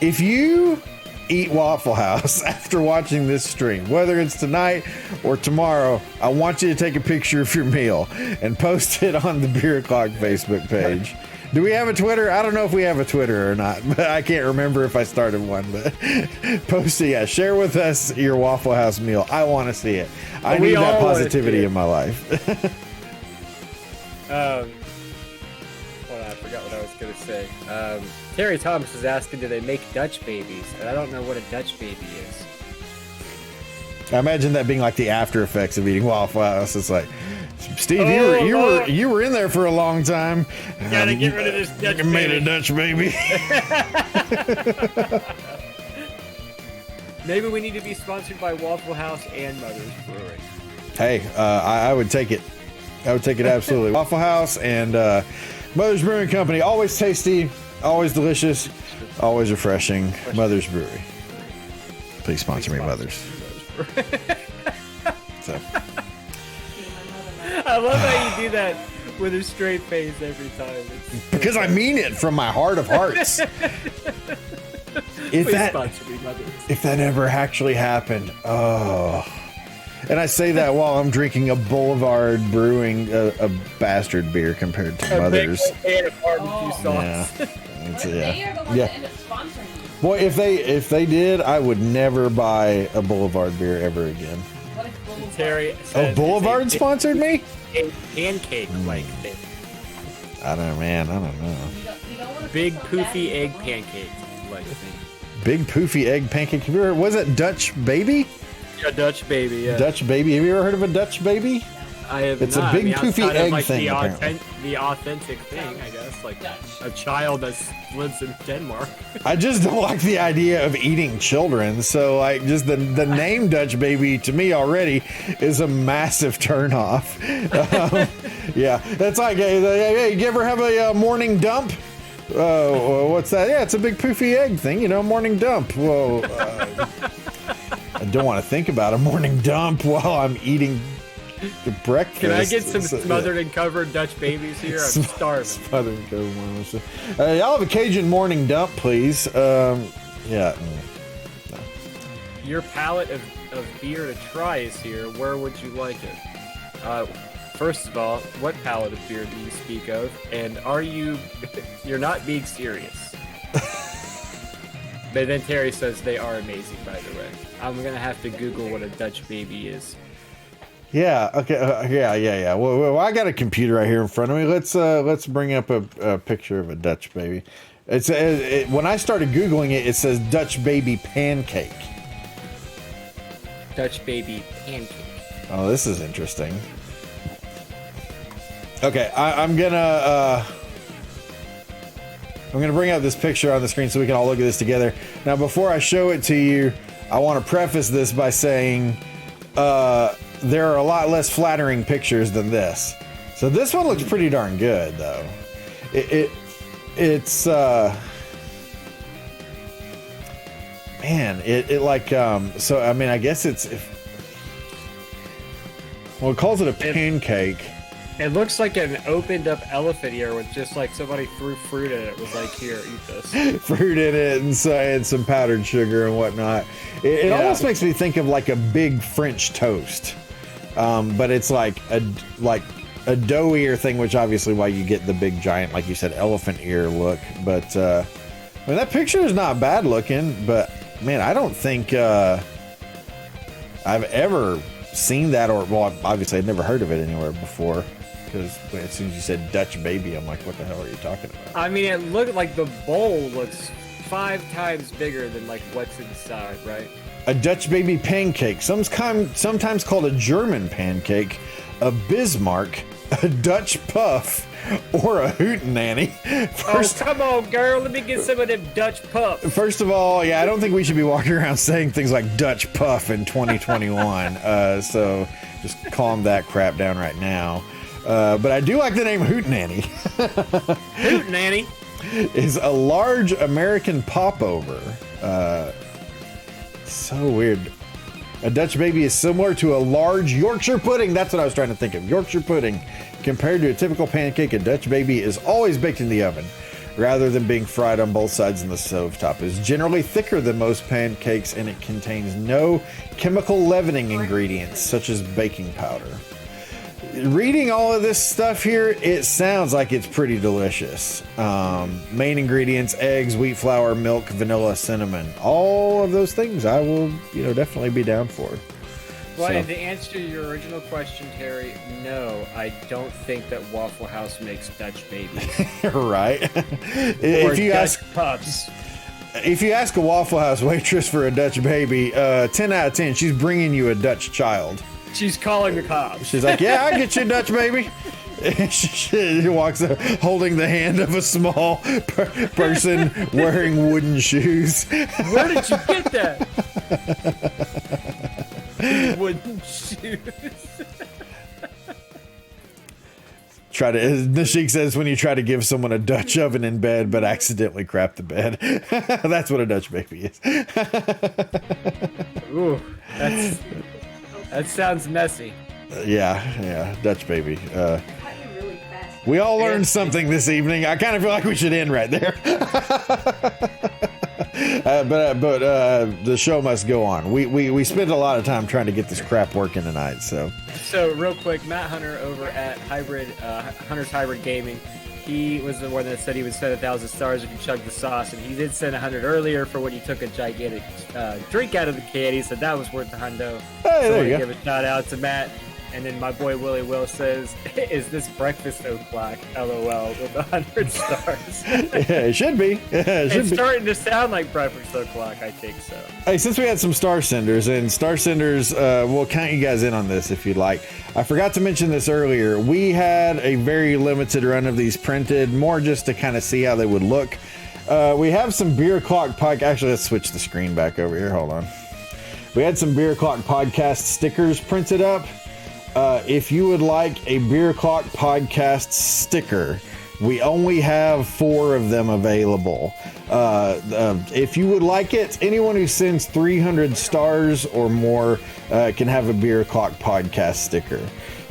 If you eat Waffle House after watching this stream, whether it's tonight or tomorrow, I want you to take a picture of your meal and post it on the Beer O'Clock Facebook page. Do we have a Twitter? I don't know if we have a Twitter or not, but I can't remember if I started one. But post it, share with us your Waffle House meal. I want to see it. I need that positivity in my life. Hold on, I forgot what I was going to say. Terry Thomas is asking, do they make Dutch babies? And I don't know what a Dutch baby is. I imagine that being like the after effects of eating Waffle House. It's like, Steve, you were in there for a long time. Gotta get rid of this Dutch baby. Made a Dutch baby. Maybe we need to be sponsored by Waffle House and Mother's Brewing. Hey, I would take it. I would take it absolutely. Waffle House and Mother's Brewing Company. Always tasty, always delicious, always refreshing. Mother's Brewery. Please sponsor me, Mother's. So. I love how you do that with a straight face every time. It's Because I mean it from my heart of hearts. Please sponsor me, mothers. If that ever actually happened, oh. And I say that while I'm drinking a Boulevard Brewing, a bastard beer compared to Mother's. A big can of barbecue sauce. They are the ones that end up sponsoring you. Boy, if they did, I would never buy a Boulevard beer ever again. What is Boulevard? Terry Oh, says Boulevard sponsored me? a pancake-like thing. I don't know, man. I don't know. You don't want to Big put poofy something egg bad. pancake-like thing. Big poofy egg pancake. Have you ever, was it Dutch Baby? A Dutch baby, yeah. Dutch Baby. Have you ever heard of a Dutch Baby? I have It's a not. big poofy outside of, egg like, thing, The, apparently. the authentic thing, I guess. Like Dutch. a child that lives in Denmark. I just don't like the idea of eating children. So, like, just the name Dutch Baby to me already is a massive turnoff. Yeah, that's like, hey, you ever have a morning dump? What's that? Yeah, it's a big poofy egg thing, morning dump. Whoa. I don't want to think about a morning dump while I'm eating breakfast. Can I get some smothered and covered Dutch babies here? I'm starving. Smothered and covered morning. Y'all have a Cajun morning dump, please. Yeah. Your palette of beer to try is here. Where would you like it? First of all, what palette of beer do you speak of? And are you... You're not being serious. But then Terry says they are amazing, by the way. I'm going to have to Google what a Dutch baby is. Yeah. Okay. Yeah. Well, I got a computer right here in front of me. Let's bring up a picture of a Dutch baby. When I started Googling it, it says Dutch baby pancake. Dutch baby pancake. Oh, this is interesting. Okay, I'm gonna bring up this picture on the screen so we can all look at this together. Now, before I show it to you, I want to preface this by saying there are a lot less flattering pictures than this. So this one looks pretty darn good, though. It's man, it like so. I mean, I guess it calls it a pancake. It looks like an opened up elephant ear with just like somebody threw fruit in it. Was like, here, eat this. Fruit in it and some powdered sugar and whatnot. It almost makes me think of like a big French toast, but it's like a dough ear thing, which obviously why you get the big giant, like you said, elephant ear look. But I mean, that picture is not bad looking, but man, I don't think I've ever seen that, or well, obviously I'd never heard of it anywhere before. Because as soon as you said Dutch baby, I'm like, what the hell are you talking about? I mean, it looked like the bowl looks 5 times bigger than like what's inside, right? A Dutch baby pancake, sometimes called a German pancake, a Bismarck, a Dutch puff, or a hootenanny. Oh, come on, girl. Let me get some of them Dutch puffs. First of all, yeah, I don't think we should be walking around saying things like Dutch puff in 2021. So just calm that crap down right now. But I do like the name hootenanny. Hootenanny is a large American popover. So weird. A Dutch baby is similar to a large Yorkshire pudding. That's what I was trying to think of. Yorkshire pudding. Compared to a typical pancake, a Dutch baby is always baked in the oven, rather than being fried on both sides in the stovetop. It is generally thicker than most pancakes, and it contains no chemical leavening ingredients, such as baking powder. Reading all of this stuff here, it sounds like it's pretty delicious. Main ingredients: eggs, wheat flour, milk, vanilla, cinnamon. All of those things I will, definitely be down for. Well, So- and to answer your original question, Terry, no, I don't think that Waffle House makes Dutch babies. Right? Or Dutch puffs. If you ask a Waffle House waitress for a Dutch baby, 10 out of 10, she's bringing you a Dutch child. She's calling the cops. She's like, yeah, I'll get you a Dutch baby. And she walks up holding the hand of a small person wearing wooden shoes. Where did you get that? Wooden shoes. Nashik says when you try to give someone a Dutch oven in bed but accidentally crap the bed. That's what a Dutch baby is. Ooh, that sounds messy. Yeah, Dutch baby. Cut you really fast. We all learned something this evening. I kind of feel like we should end right there. But the show must go on. We spent a lot of time trying to get this crap working tonight. So real quick, Matt Hunter over at Hunter's Hybrid Gaming, he was the one that said he would spend 1,000 stars if you chugged the sauce, and he did send 100 earlier for when you took a gigantic drink out of the can. He said that was worth the hundo. Hey, So there I you give a shout out to Matt. And then my boy Willie Will says, "Is this breakfast o'clock?" LOL with 100 stars. Yeah, it should be. It's starting to sound like breakfast o'clock. I think so. Hey, since we had some star senders, and star senders, we'll count you guys in on this if you'd like. I forgot to mention this earlier. We had a very limited run of these printed, more just to kind of see how they would look. We have some Beer Clock podcast. Actually, let's switch the screen back over here. Hold on. We had some Beer Clock podcast stickers printed up. If you would like a Beer Clock podcast sticker, we only have 4 of them available. If you would like it, anyone who sends 300 stars or more can have a Beer Clock podcast sticker.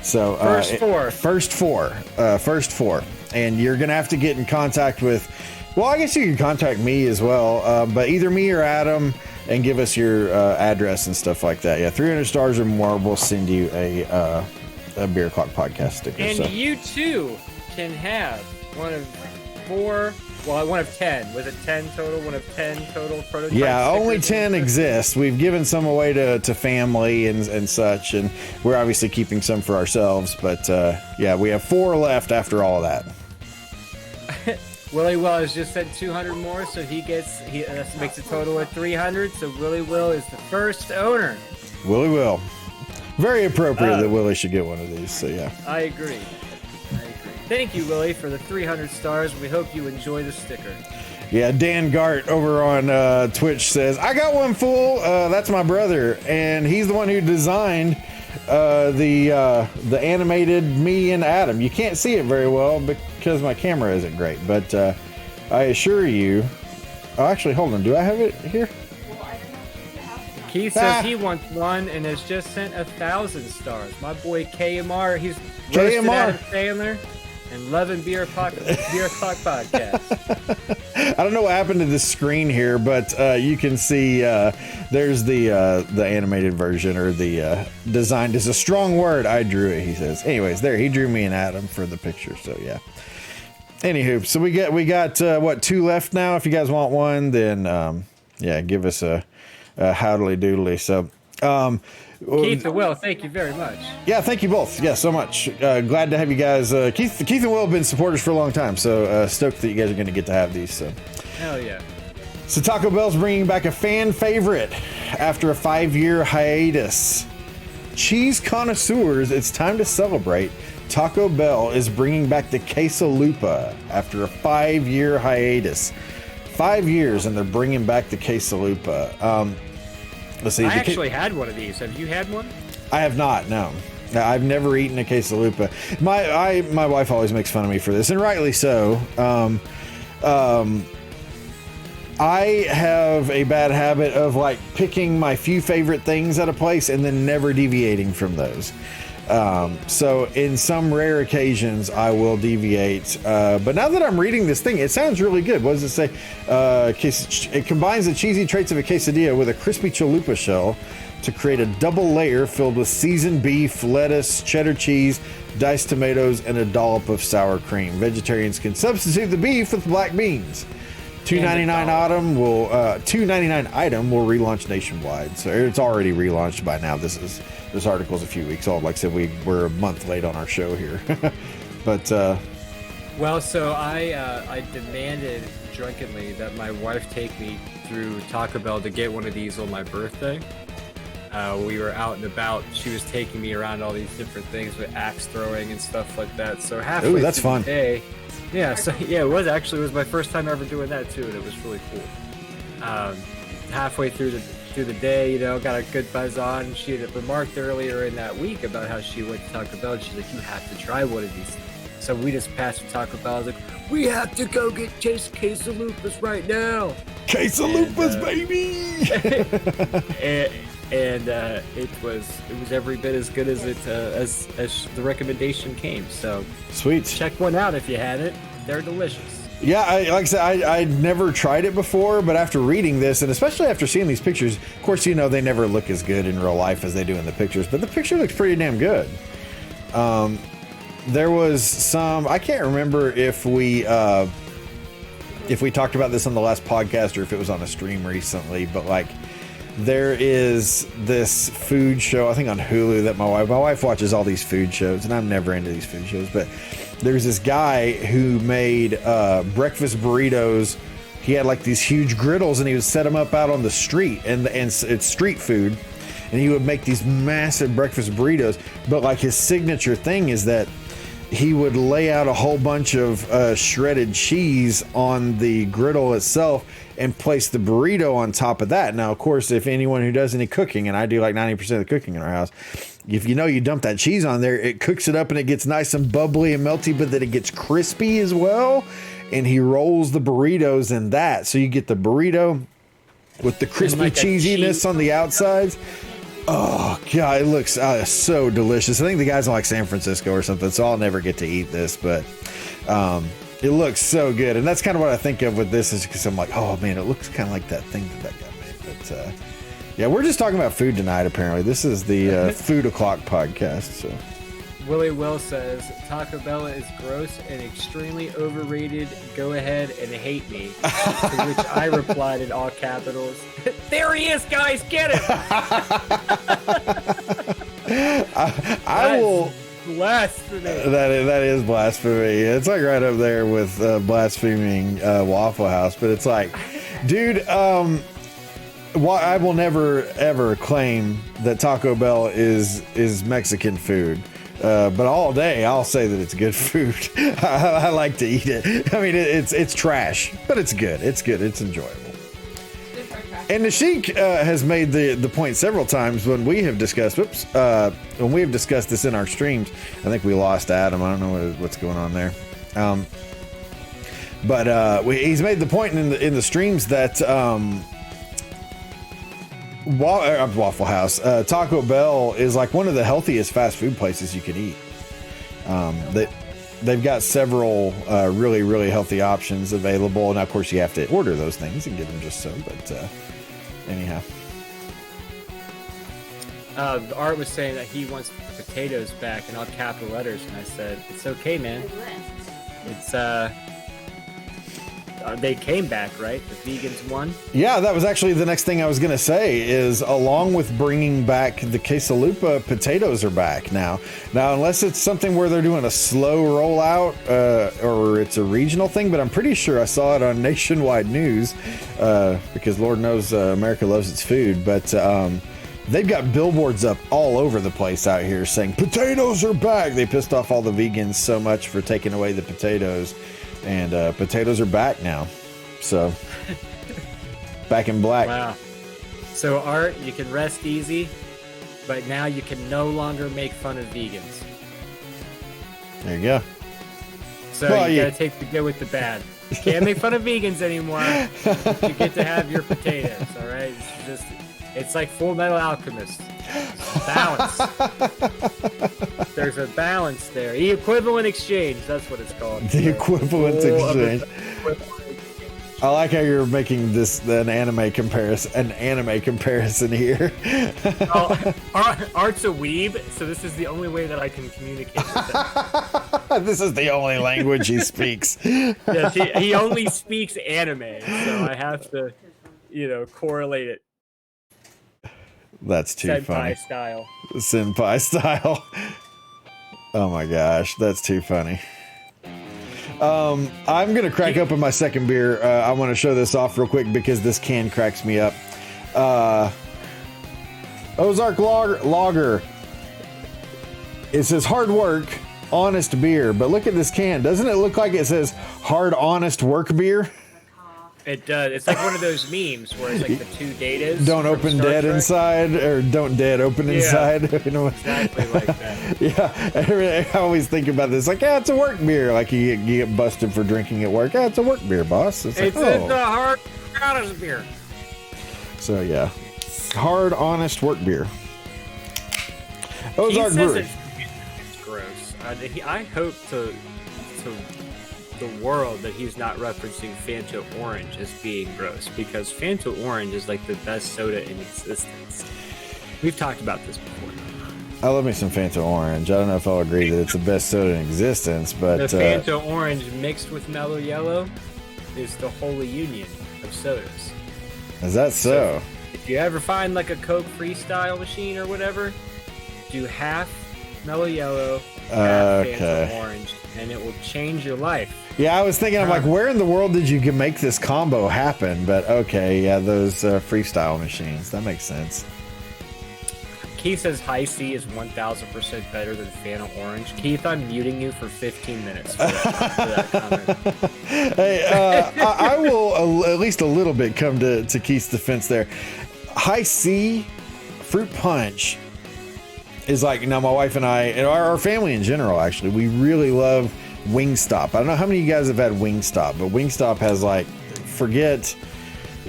So first four, and you're gonna have to get in contact with. Well, I guess you can contact me as well, but either me or Adam, and give us your address and stuff like that. Yeah, 300 stars or more, we'll send you a Beer Clock podcast sticker. And you too can have one of 4. Well, one of 10. Was it 10 total? One of 10 total prototypes? Yeah, only 10 exist. We've given some away to family and such, and we're obviously keeping some for ourselves. But yeah, we have 4 left after all of that. Willie Will has just sent 200 more, so he makes a total of 300. So Willie Will is the first owner. Willie Will. Very appropriate that Willie should get one of these. So yeah. I agree. Thank you, Willie, for the 300 stars. We hope you enjoy the sticker. Yeah, Dan Gart over on Twitch says, "I got one, fool. That's my brother, and he's the one who designed the animated me and Adam. You can't see it very well because my camera isn't great, but I assure you." Oh, actually, hold on. Do I have it here? Keith says he wants one and has just sent 1,000 stars. My boy KMR, he's roasted Adam Sandler and loving Beer Clock podcast. I don't know what happened to the screen here, but you can see there's the animated version, or the designed is a strong word. I drew it, he says. Anyways, there, he drew me and Adam for the picture. So yeah. Anywho, so we got what, 2 left now. If you guys want one, then yeah, give us a howdly doodly. So Keith and Will, thank you very much. Yeah, thank you both. Yeah, so much. Glad to have you guys. Keith and Will have been supporters for a long time, so stoked that you guys are going to get to have these. So hell yeah. So Taco Bell's bringing back a fan favorite after a 5-year hiatus. Cheese connoisseurs, it's time to celebrate. Taco Bell is bringing back the Quesalupa after a 5-year hiatus. 5 years, and they're bringing back the Quesalupa. Let's see. I actually had one of these. Have you had one? I have not. No, I've never eaten a Quesalupa. My wife always makes fun of me for this, and rightly so. I have a bad habit of like picking my few favorite things at a place and then never deviating from those. So in some rare occasions I will deviate, but now that I'm reading this thing, it sounds really good. What does it say? It combines the cheesy traits of a quesadilla with a crispy chalupa shell to create a double layer filled with seasoned beef, lettuce, cheddar cheese, diced tomatoes, and a dollop of sour cream. Vegetarians can substitute the beef with black beans. $2.99 item will relaunch nationwide. So it's already relaunched by now. This article's a few weeks old. Like I said, we're a month late on our show here. But well, so I demanded drunkenly that my wife take me through Taco Bell to get one of these on my birthday. We were out and about. She was taking me around all these different things with axe throwing and stuff like that. So halfway that's through fun. the day, yeah, so yeah, it was my first time ever doing that too, and it was really cool. Halfway through the day, got a good buzz on. She had remarked earlier in that week about how she went to Taco Bell, and she's like, "You have to try one of these." So we just passed the Taco Bell. I was like, "We have to go get Quesalupas right now." Quesalupas, baby! and it was every bit as good as it as the recommendation came. So Sweet. check one out if you hadn't. They're delicious. Yeah, like I said, I'd never tried it before, but after reading this, and especially after seeing these pictures, of course, you know, they never look as good in real life as they do in the pictures, but the picture looks pretty damn good. There was some, I can't remember if we talked about this on the last podcast or if it was on a stream recently, but like, there is this food show, I think on Hulu, that my wife watches all these food shows, and I'm never into these food shows, but there's this guy who made breakfast burritos. He had like these huge griddles, and he would set them up out on the street, and it's street food, and he would make these massive breakfast burritos. But like his signature thing is that he would lay out a whole bunch of shredded cheese on the griddle itself and place the burrito on top of that. Now, of course, if anyone who does any cooking, and I do like 90% of the cooking in our house, if you know you dump that cheese on there, it cooks it up and it gets nice and bubbly and melty, but then it gets crispy as well. And he rolls the burritos in that. So you get the burrito with the crispy like cheesiness on the outsides. Oh, God, it looks so delicious. I think the guy's in like San Francisco or something, so I'll never get to eat this, but it looks so good. And that's kind of what I think of with this, is because I'm like, oh, man, it looks kind of like that thing that guy made. But yeah, we're just talking about food tonight, apparently. This is the Food O'Clock podcast. So Willie Will says, Taco Bell is gross and extremely overrated. Go ahead and hate me. To which I replied in all capitals, there he is, guys, get him! I will... Blasphemy. That is blasphemy. It's like right up there with blaspheming Waffle House, but it's like, dude, I will never ever claim that Taco Bell is Mexican food. But all day I'll say that it's good food. I like to eat it. I mean, it's trash, but it's good. It's good. It's enjoyable. And the Sheik has made the point several times when we have discussed, when we have discussed this in our streams. I think we lost Adam. I don't know what's going on there. But he's made the point in the streams that Waffle House, Taco Bell is like one of the healthiest fast food places you can eat. They've got several really, really healthy options available. Now, of course, you have to order those things and get them just so, but anyhow. Art was saying that he wants the potatoes back in all capital letters, and I said, it's okay, man. It's, they came back, right? The vegans won? Yeah, that was actually the next thing I was going to say, is along with bringing back the Quesalupa, potatoes are back now. Now, unless it's something where they're doing a slow rollout or it's a regional thing, but I'm pretty sure I saw it on nationwide news because Lord knows America loves its food. But they've got billboards up all over the place out here saying potatoes are back. They pissed off all the vegans so much for taking away the potatoes. And potatoes are back now. So, back in black. Wow. So, Art, you can rest easy, but now you can no longer make fun of vegans. There you go. So, well, you gotta take the good with the bad. You can't make fun of vegans anymore. You get to have your potatoes, alright? It's like Full Metal Alchemist. Balance. There's a balance there. The equivalent exchange, that's what it's called. The equivalent exchange. I like how you're making this an anime comparison here. Art's a weeb, so this is the only way that I can communicate with him. This is the only language he speaks. Yes, he only speaks anime, so I have to, correlate it. That's too Senpai funny. Senpai style. Oh my gosh, that's too funny. I'm gonna crack open my second beer. I want to show this off real quick because this can cracks me up. Ozark Lager. It says hard work, honest beer, but look at this can. Doesn't it look like it says hard, honest work beer? It does. It's like one of those memes where it's like the two datas. Don't open dead Trek. Inside, or don't dead open inside. Exactly like that. Yeah, I always think about this. Like, it's a work beer. Like you get busted for drinking at work. It's a work beer, boss. It's like, a hard honest beer. So yeah. Hard, honest work beer. Ozark Brewery. It's gross. I hope to the world that he's not referencing Fanta Orange as being gross, because Fanta Orange is like the best soda in existence. We've talked about this before. I love me some Fanta Orange. I don't know if I'll agree that it's the best soda in existence, but the Fanta Orange mixed with Mellow Yellow is the holy union of sodas. Is that so? If you ever find like a Coke Freestyle machine or whatever, do half Mellow Yellow, half Fanta Orange, and it will change your life. Yeah, I was thinking, I'm like, where in the world did you make this combo happen? But okay, yeah, those freestyle machines. That makes sense. Keith says High C is 1,000% better than Fanta Orange. Keith, I'm muting you for 15 minutes for that comment. Hey, I will at least a little bit come to Keith's defense there. High C fruit punch is like, now my wife and I, and our family in general, actually, we really love Wingstop. I don't know how many of you guys have had Wingstop, but Wingstop has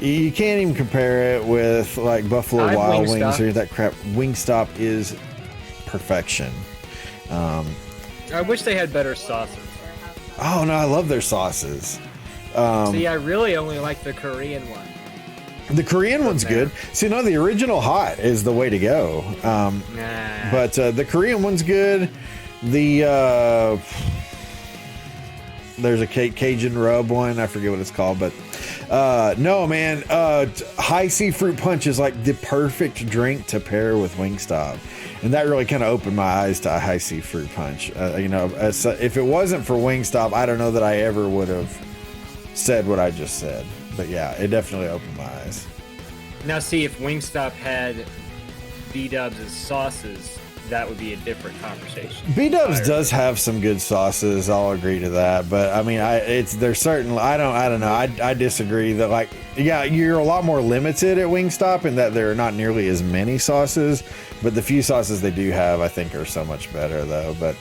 you can't even compare it with like Buffalo Wild Wings or that crap. Wingstop is perfection. I wish they had better sauces. Oh no, I love their sauces. See, I really only like the Korean one. The Korean one's good. See, no, the original hot is the way to go. But the Korean one's good. The there's a Cajun rub one. I forget what it's called, but no, man. High C fruit punch is like the perfect drink to pair with Wingstop, and that really kind of opened my eyes to a High C fruit punch. If it wasn't for Wingstop, I don't know that I ever would have said what I just said. But yeah, it definitely opened my eyes. Now, see, if Wingstop had B-Dubs as sauces, that would be a different conversation. B-Dubs does have some good sauces. I'll agree to that. But I mean, there's certain, I don't know. I disagree that, like, yeah, you're a lot more limited at Wingstop in that there are not nearly as many sauces, but the few sauces they do have, I think, are so much better though. But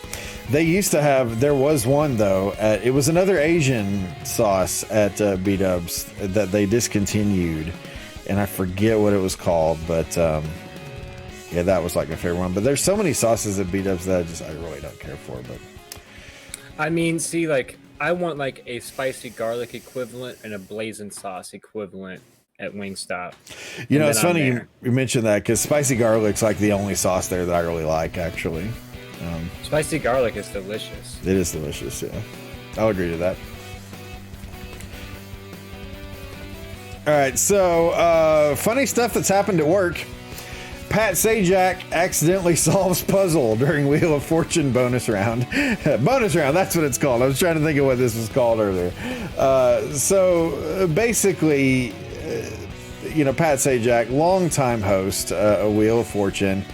they used to have, there was one though, it was another Asian sauce at B-Dubs that they discontinued, and I forget what it was called, but yeah, that was like my favorite one. But there's so many sauces at B-Dubs that I really don't care for. But I mean, see, like, I want like a spicy garlic equivalent and a blazing sauce equivalent at Wingstop. You know, it's funny you mentioned that, because spicy garlic's like the only sauce there that I really like, actually. Spicy garlic is delicious. It is delicious, yeah. I'll agree to that. All right, so funny stuff that's happened at work. Pat Sajak accidentally solves puzzle during Wheel of Fortune bonus round. Bonus round, that's what it's called. I was trying to think of what this was called earlier. So basically, Pat Sajak, longtime host of Wheel of Fortune,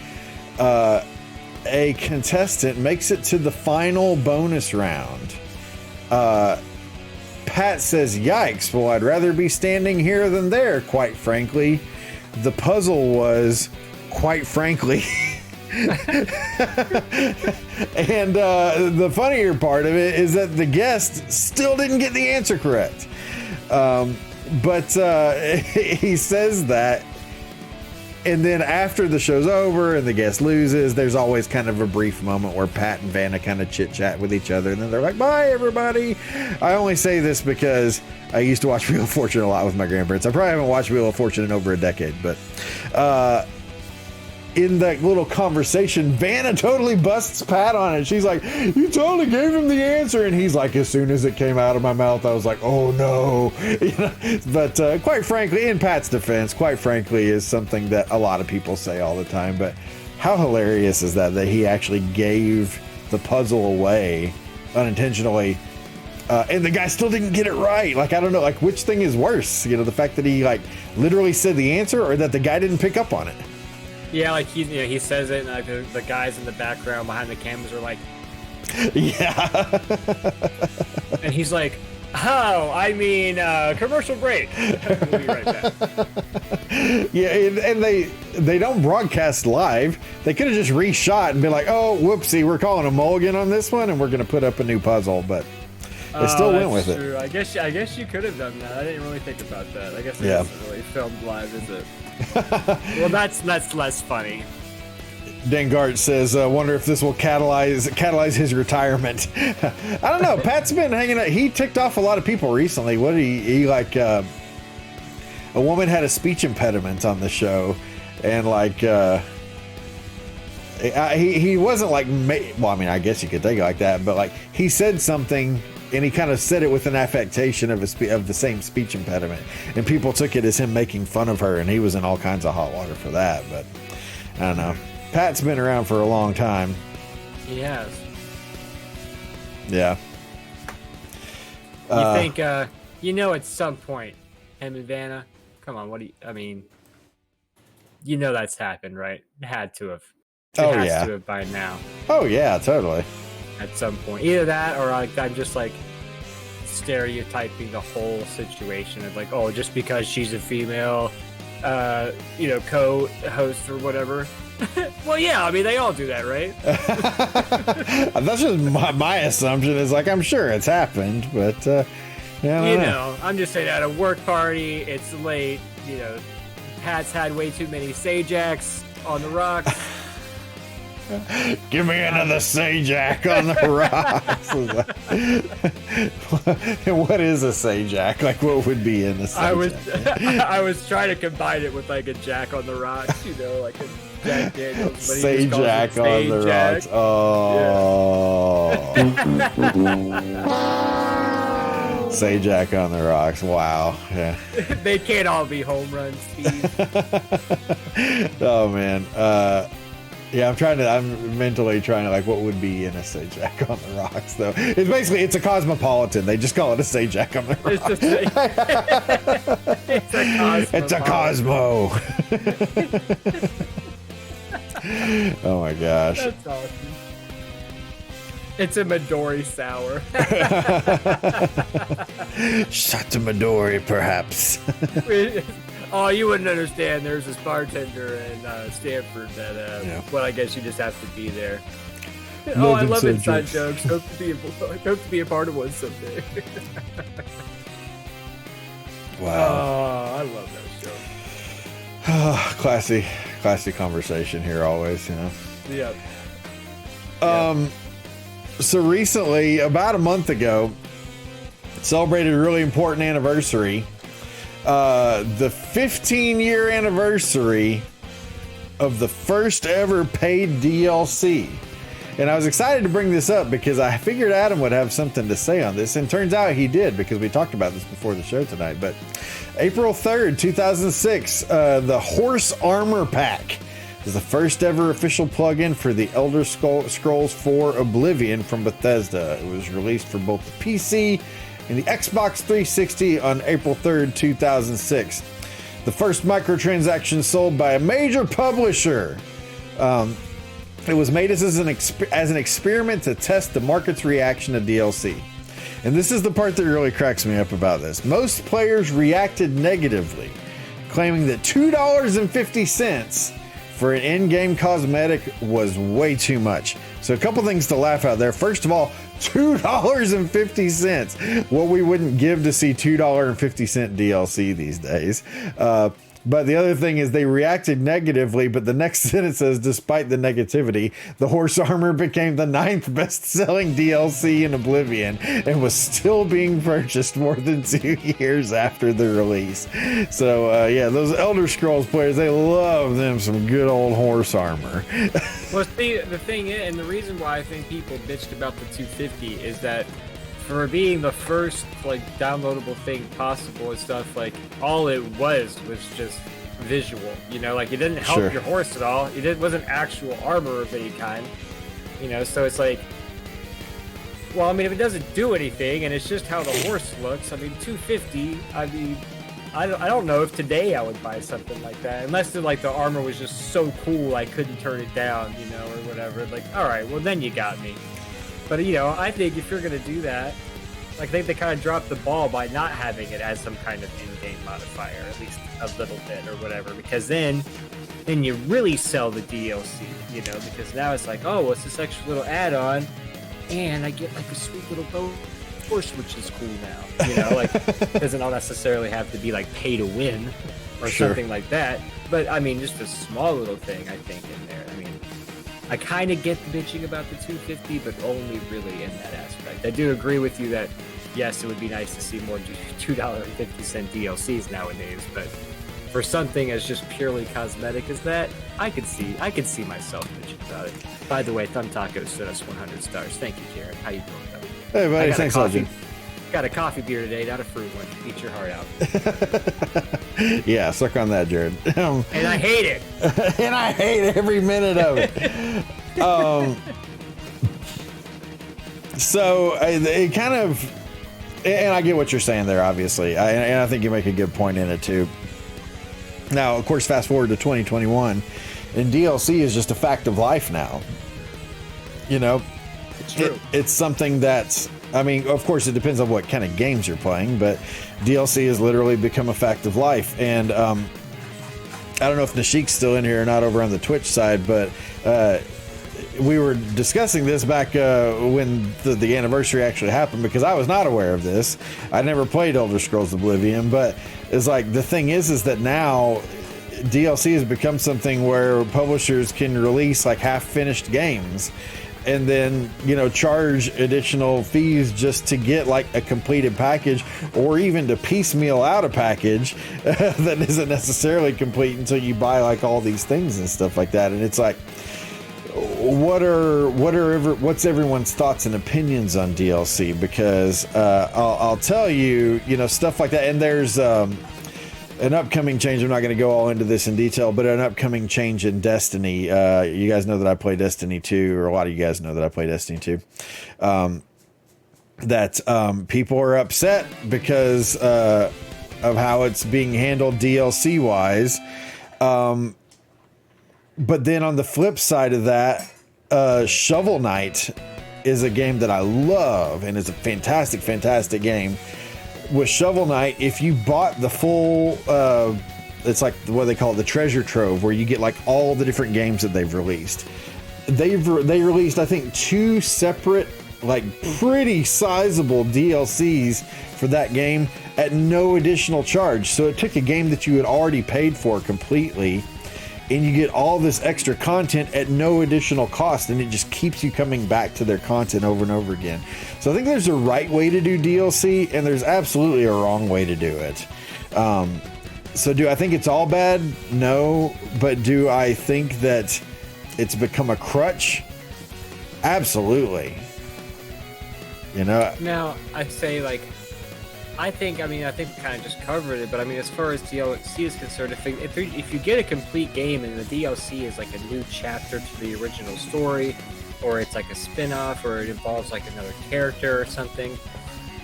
a contestant makes it to the final bonus round. Pat says, "Yikes, well, I'd rather be standing here than there, quite frankly." The puzzle was, quite frankly. And the funnier part of it is that the guest still didn't get the answer correct. But he says that, and then after the show's over and the guest loses, there's always kind of a brief moment where Pat and Vanna kind of chit-chat with each other, and then they're like, "Bye, everybody." I only say this because I used to watch Wheel of Fortune a lot with my grandparents. I probably haven't watched Wheel of Fortune in over a decade, but in that little conversation, Vanna totally busts Pat on it. She's like, "You totally gave him the answer." And he's like, "As soon as it came out of my mouth, I was like, oh no." But quite frankly, in Pat's defense, quite frankly, is something that a lot of people say all the time. But how hilarious is that he actually gave the puzzle away unintentionally, and the guy still didn't get it right? Like, I don't know, like, which thing is worse? The fact that he like literally said the answer, or that the guy didn't pick up on it? Yeah, like he says it, and like the guys in the background behind the cameras are like, yeah. And he's like, "Oh, I mean, commercial break." We'll be right back. Yeah, and they don't broadcast live. They could have just reshot and be like, "Oh, whoopsie, we're calling a mulligan on this one, and we're going to put up a new puzzle." But They still went with it. True. I guess you could have done that. I didn't really think about that. I guess it isn't really filmed live, is it? Well, that's less funny. Dengart says, "Wonder if this will catalyze his retirement." I don't know. Pat's been hanging out. He ticked off a lot of people recently. What did he like? A woman had a speech impediment on the show, and like he wasn't like. Well, I mean, I guess you could take it like that, but like he said something. And he kind of said it with an affectation of the same speech impediment, and people took it as him making fun of her, and he was in all kinds of hot water for that. But I don't know. Pat's been around for a long time. He has. Yeah. You think, at some point, him and Vanna, come on, I mean, that's happened, right? It had to have. It has to have by now. Oh, yeah, totally. At some point. Either that, or like I'm just like stereotyping the whole situation of like, oh, just because she's a female, co-host or whatever. Well, yeah, I mean, they all do that, right? That's just my assumption is like, I'm sure it's happened, but, I'm just saying at a work party, it's late, Pat's had way too many Sajacs on the rocks. Give me another Sajak on the rocks. What is a Sajak? Like, what would be in a Sajak? I was trying to combine it with like a Jack on the rocks, like a Jack Daniels. Sajak on the rocks. Oh. Yeah. Sajak on the rocks. Wow. Yeah. They can't all be home runs, Steve. Oh man. Yeah, I'm mentally trying to like what would be in a Sajak on the rocks though. It's a cosmopolitan. They just call it a Sajak on the rocks. It's a Cosmo. Oh my gosh. That's awesome. It's a Midori sour. Shot Midori, perhaps. Oh, you wouldn't understand. There's this bartender in Stanford that, well, I guess you just have to be there. Oh, I love inside jokes. Hope to be a part of one someday. Wow. Oh, I love that show. Classy conversation here always, Yep. So recently, about a month ago, celebrated a really important anniversary. The 15-year anniversary of the first ever paid DLC. And I was excited to bring this up because I figured Adam would have something to say on this. And turns out he did, because we talked about this before the show tonight. But April 3rd, 2006, the Horse Armor Pack is the first ever official plugin for the Elder Scrolls 4 Oblivion from Bethesda. It was released for both the PC and the Xbox 360 on April 3rd, 2006. The first microtransaction sold by a major publisher. It was made as an experiment to test the market's reaction to DLC. And this is the part that really cracks me up about this. Most players reacted negatively, claiming that $2.50 for an in-game cosmetic was way too much. So a couple things to laugh out there. First of all, $2.50. What we wouldn't give to see $2.50 DLC these days. But the other thing is they reacted negatively, but the next sentence says, despite the negativity, the horse armor became the 9th best-selling DLC in Oblivion and was still being purchased more than 2 years after the release. So, yeah, those Elder Scrolls players, they love them some good old horse armor. Well, see, the thing is, and the reason why I think people bitched about the 250 is that for being the first downloadable thing possible and stuff, all it was just visual, it didn't help your horse at all. It wasn't actual armor of any kind, so it's well, I mean, if it doesn't do anything and it's just how the horse looks, I mean, 250, I mean, I don't know if today I would buy something like that, unless the armor was just so cool I couldn't turn it down, or whatever. All right, well, then you got me. But, I think if you're going to do that, I think they kind of dropped the ball by not having it as some kind of in-game modifier, at least a little bit or whatever, because then you really sell the DLC, because now it's oh, what's this extra little add-on, and I get a sweet little force switch is cool now. You know, like it doesn't all necessarily have to be like pay to win or something like that. But I mean, just a small little thing I think in there. I mean, I kind of get the bitching about the 250, but only really in that aspect. I do agree with you that yes, it would be nice to see more $2.50 DLCs nowadays, but for something as just purely cosmetic as that, I could see myself bitching about it. By the way, Thumb Taco sent us 100 stars. Thank you, Jared. How you doing, buddy? Hey, buddy. Thanks a lot, Jim. Got a coffee beer today, not a fruit one. Eat your heart out. Yeah, suck on that, Jared. And I hate it. And I hate every minute of it. So it kind of, and I get what you're saying there, obviously, and I think you make a good point in it too. Now, of course, fast forward to 2021, and DLC is just a fact of life now. You know, it's true. It's something that's, I mean, of course, it depends on what kind of games you're playing, but DLC has literally become a fact of life. And I don't know if Nashik's still in here or not over on the Twitch side, but we were discussing this back when the anniversary actually happened, because I was not aware of this. I never played Elder Scrolls Oblivion, but it's like the thing is that now DLC has become something where publishers can release like half-finished games and then, you know, charge additional fees just to get like a completed package, or even to piecemeal out a package that isn't necessarily complete until you buy like all these things and stuff like that. And it's like, what's everyone's thoughts and opinions on DLC? Because I'll tell you, you know, stuff like that. And there's an upcoming change. I'm not going to go all into this in detail, but an upcoming change in Destiny. You guys know that I play Destiny 2, or a lot of you guys know that I play Destiny 2. That people are upset because of how it's being handled DLC wise. But then on the flip side of that, Shovel Knight is a game that I love, and it's a fantastic, fantastic game. With Shovel Knight, if you bought the full, it's like what they call it, the treasure trove, where you get like all the different games that they've released. They released, I think, 2 separate, like pretty sizable DLCs for that game at no additional charge. So it took a game that you had already paid for completely, and you get all this extra content at no additional cost, and it just keeps you coming back to their content over and over again. So I think there's a right way to do DLC, and there's absolutely a wrong way to do it. So do I think it's all bad? No. But do I think that it's become a crutch? Absolutely. You know? Now, I'd say, like, I think we kind of just covered it, but I mean, as far as DLC is concerned, if you get a complete game and the DLC is like a new chapter to the original story, or it's like a spin-off, or it involves like another character or something,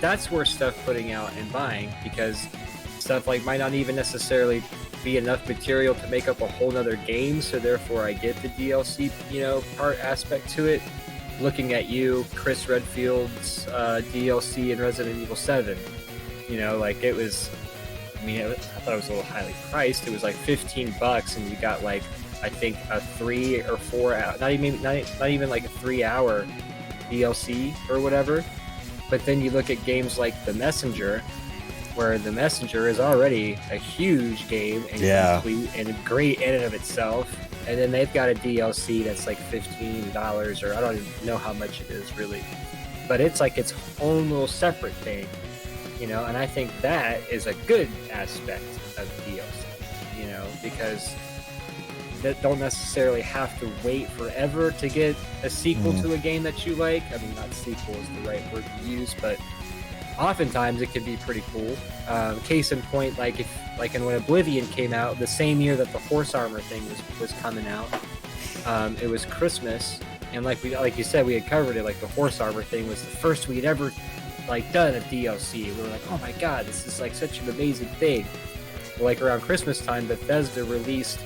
that's worth stuff putting out and buying, because stuff like might not even necessarily be enough material to make up a whole nother game, so therefore I get the DLC, you know, part aspect to it. Looking at you, Chris Redfield's DLC in Resident Evil 7. You know, like it was, I mean, I thought it was a little highly priced. It was like $15, and you got like, I think a 3 or 4 hour, not even like a 3-hour DLC or whatever. But then you look at games like The Messenger, where The Messenger is already a huge game and complete and great in and of itself. And then they've got a DLC that's like $15, or I don't even know how much it is really. But it's like its own little separate thing. You know, and I think that is a good aspect of DLC, you know, because that don't necessarily have to wait forever to get a sequel to a game that you like. I mean, not sequel is the right word to use, but oftentimes it can be pretty cool. Case in point, like when Oblivion came out, the same year that the horse armor thing was coming out, it was Christmas, and like you said, we had covered it. Like the horse armor thing was the first we'd ever like done a DLC. We were like, oh my god, this is like such an amazing thing. Well, like around Christmas time, Bethesda released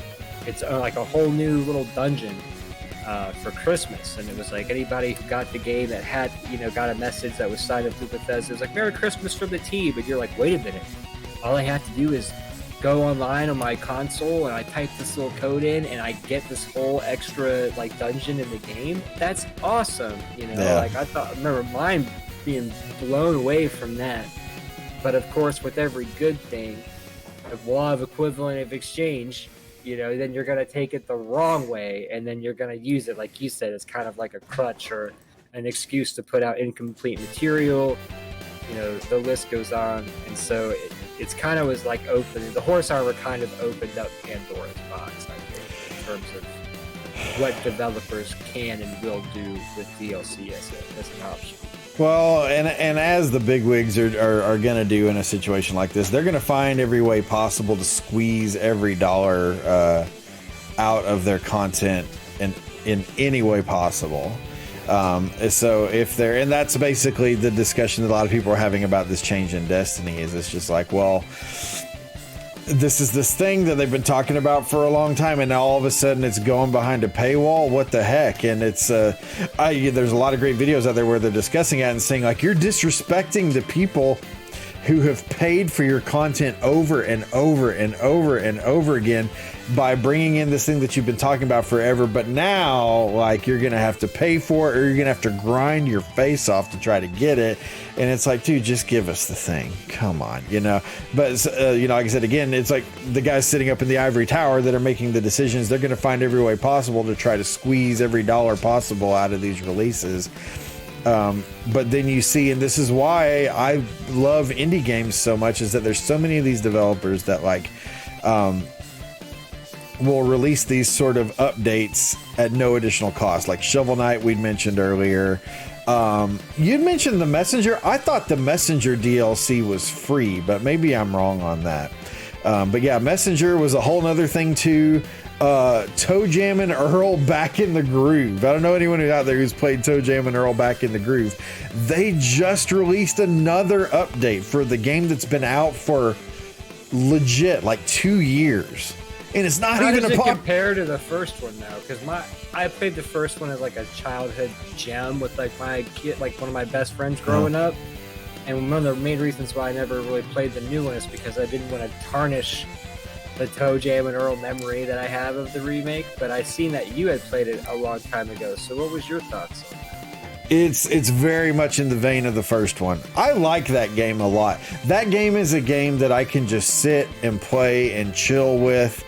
its like a whole new little dungeon for Christmas, and it was like anybody who got the game that had, you know, got a message that was signed up through Bethesda, it was like Merry Christmas from the team. And you're like, wait a minute, all I have to do is go online on my console and I type this little code in and I get this whole extra like dungeon in the game. That's awesome, you know. Like I remember mine being blown away from that. But of course, with every good thing, the law of equivalent of exchange, then you're going to take it the wrong way, and then you're going to use it, like you said, as kind of like a crutch or an excuse to put out incomplete material. The list goes on. And so it's kind of was like the horse armor kind of opened up Pandora's box, I think, in terms of what developers can and will do with DLC as an option. Well, and as the bigwigs are going to do in a situation like this, they're going to find every way possible to squeeze every dollar out of their content in any way possible. So if they're, and that's basically the discussion that a lot of people are having about this change in Destiny, is it's just like, well, this is this thing that they've been talking about for a long time, and now all of a sudden it's going behind a paywall. What the heck? And it's there's a lot of great videos out there where they're discussing it and saying, like, you're disrespecting the people who have paid for your content over and over and over and over again by bringing in this thing that you've been talking about forever. But now, like, you're going to have to pay for it, or you're going to have to grind your face off to try to get it. And it's like, dude, just give us the thing. Come on, But, like I said, again, it's like the guys sitting up in the ivory tower that are making the decisions. They're going to find every way possible to try to squeeze every dollar possible out of these releases. But then you see, and this is why I love indie games so much, is that there's so many of these developers that will release these sort of updates at no additional cost, like Shovel Knight we'd mentioned earlier. You'd mentioned the Messenger. I thought the Messenger DLC was free, but maybe I'm wrong on that. But yeah, Messenger was a whole nother thing too. Toe Jam and Earl Back in the Groove. I don't know anyone out there who's played Toe Jam and Earl Back in the Groove. They just released another update for the game that's been out for legit like 2 years. And it's not even a compare to the first one now, because I played the first one as like a childhood gem with like my kid, like one of my best friends growing up. And one of the main reasons why I never really played the new one is because I didn't want to tarnish the Toe Jam and Earl memory that I have of the remake. But I seen that you had played it a long time ago. So what was your thoughts on that? It's very much in the vein of the first one. I like that game a lot. That game is a game that I can just sit and play and chill with.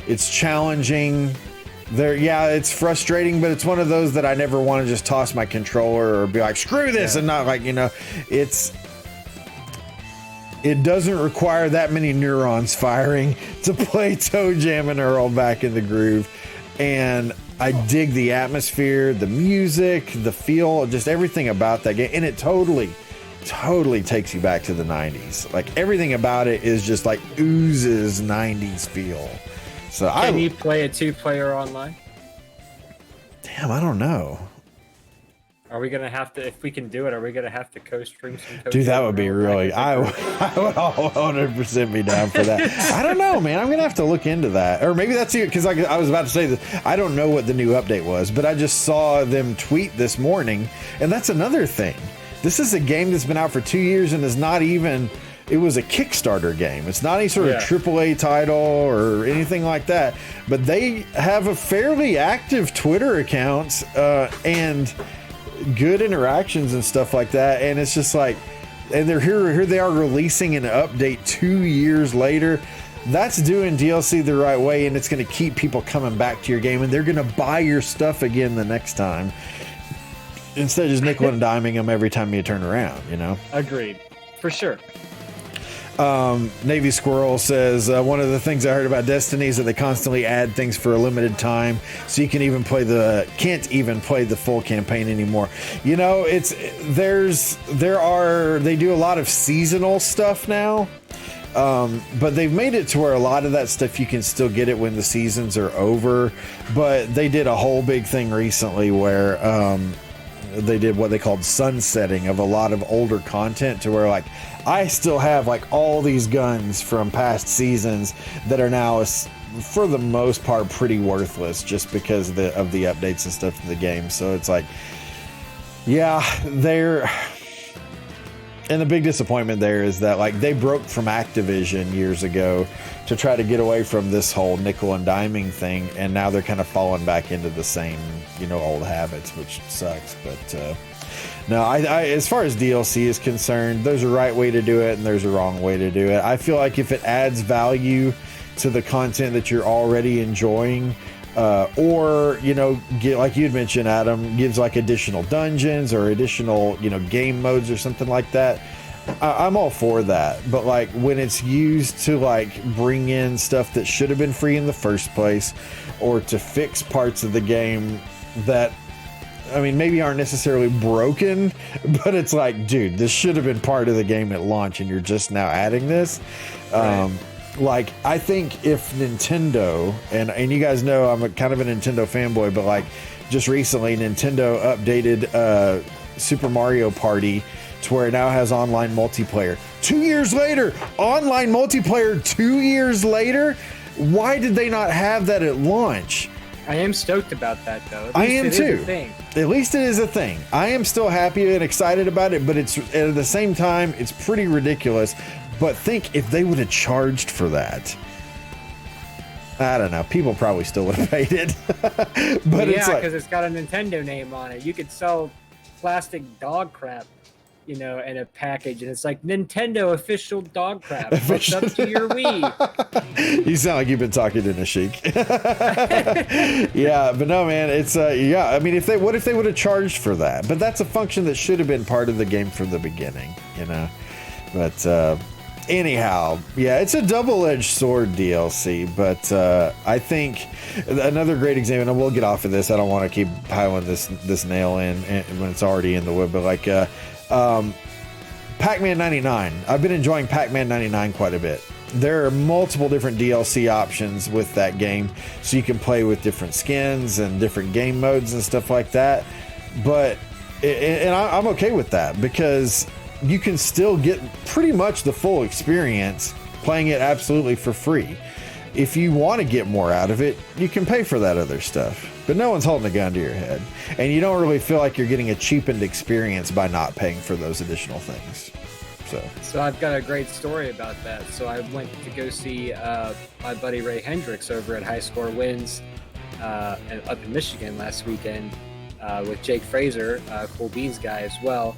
It's challenging. It's frustrating, but it's one of those that I never want to just toss my controller or be like, screw this, and not like, it doesn't require that many neurons firing to play Toe Jam and Earl Back in the Groove. And I dig the atmosphere, the music, the feel, just everything about that game. And it totally takes you back to the 90s. Like, everything about it is just like oozes 90s feel. So Can you play a 2-player online? Damn, I don't know. Are we gonna have to, if we can do it, are we gonna have to co-stream some? Dude, that would be really, I would 100% be down for that. I don't know, man. I'm gonna have to look into that, or maybe that's it, because I was about to say that I don't know what the new update was, but I just saw them tweet this morning, and that's another thing. This is a game that's been out for 2 years and is not even. It was a Kickstarter game. It's not any sort of AAA title or anything like that. But they have a fairly active Twitter account and good interactions and stuff like that. And it's just like, and they're here they are releasing an update 2 years later. That's doing DLC the right way, and it's going to keep people coming back to your game, and they're going to buy your stuff again the next time, instead of just nickel and diming them every time you turn around, Agreed. For sure. Navy Squirrel says, one of the things I heard about Destiny is that they constantly add things for a limited time, so you can't even play the full campaign anymore. They do a lot of seasonal stuff now, but they've made it to where a lot of that stuff you can still get it when the seasons are over. But they did a whole big thing recently where they did what they called sunsetting of a lot of older content, to where, like, I still have like all these guns from past seasons that are now, for the most part, pretty worthless just because of the updates and stuff to the game. So it's like, and the big disappointment there is that, like, they broke from Activision years ago to try to get away from this whole nickel and diming thing, and now they're kind of falling back into the same, old habits, which sucks. But No, I as far as DLC is concerned, there's a right way to do it and there's a wrong way to do it. I feel like if it adds value to the content that you're already enjoying, or get, like you'd mentioned, Adam, gives like additional dungeons or additional game modes or something like that, I'm all for that. But like when it's used to like bring in stuff that should have been free in the first place, or to fix parts of the game that, I mean, maybe aren't necessarily broken, but it's like, dude, this should have been part of the game at launch and you're just now adding this. Right. Like, I think if Nintendo, and you guys know I'm kind of a Nintendo fanboy, but like just recently Nintendo updated Super Mario Party to where it now has online multiplayer. 2 years later, online multiplayer 2 years later. Why did they not have that at launch? I am stoked about that, though. I am too. At least it is a thing. I am still happy and excited about it, but it's at the same time, it's pretty ridiculous. But think if they would have charged for that. I don't know. People probably still would have paid it. But yeah, because it's got a Nintendo name on it. You could sell plastic dog crap, in a package, and it's like Nintendo official dog crap. What's up to your Wii? You sound like you've been talking to Nashik. Yeah, but no, man, it's yeah. I mean, what if they would have charged for that? But that's a function that should have been part of the game from the beginning, But anyhow, yeah, it's a double-edged sword DLC. But I think another great example, and we'll get off of this. I don't want to keep piling this nail in when it's already in the wood, but like. Pac-Man 99. I've been enjoying Pac-Man 99 quite a bit. There are multiple different DLC options with that game, so you can play with different skins and different game modes and stuff like that. But I'm okay with that because you can still get pretty much the full experience playing it absolutely for free. If you want to get more out of it, you can pay for that other stuff. But no one's holding a gun to your head. And you don't really feel like you're getting a cheapened experience by not paying for those additional things. So I've got a great story about that. So I went to go see my buddy Ray Hendricks over at High Score Wins up in Michigan last weekend with Jake Fraser, Cool Beans guy as well.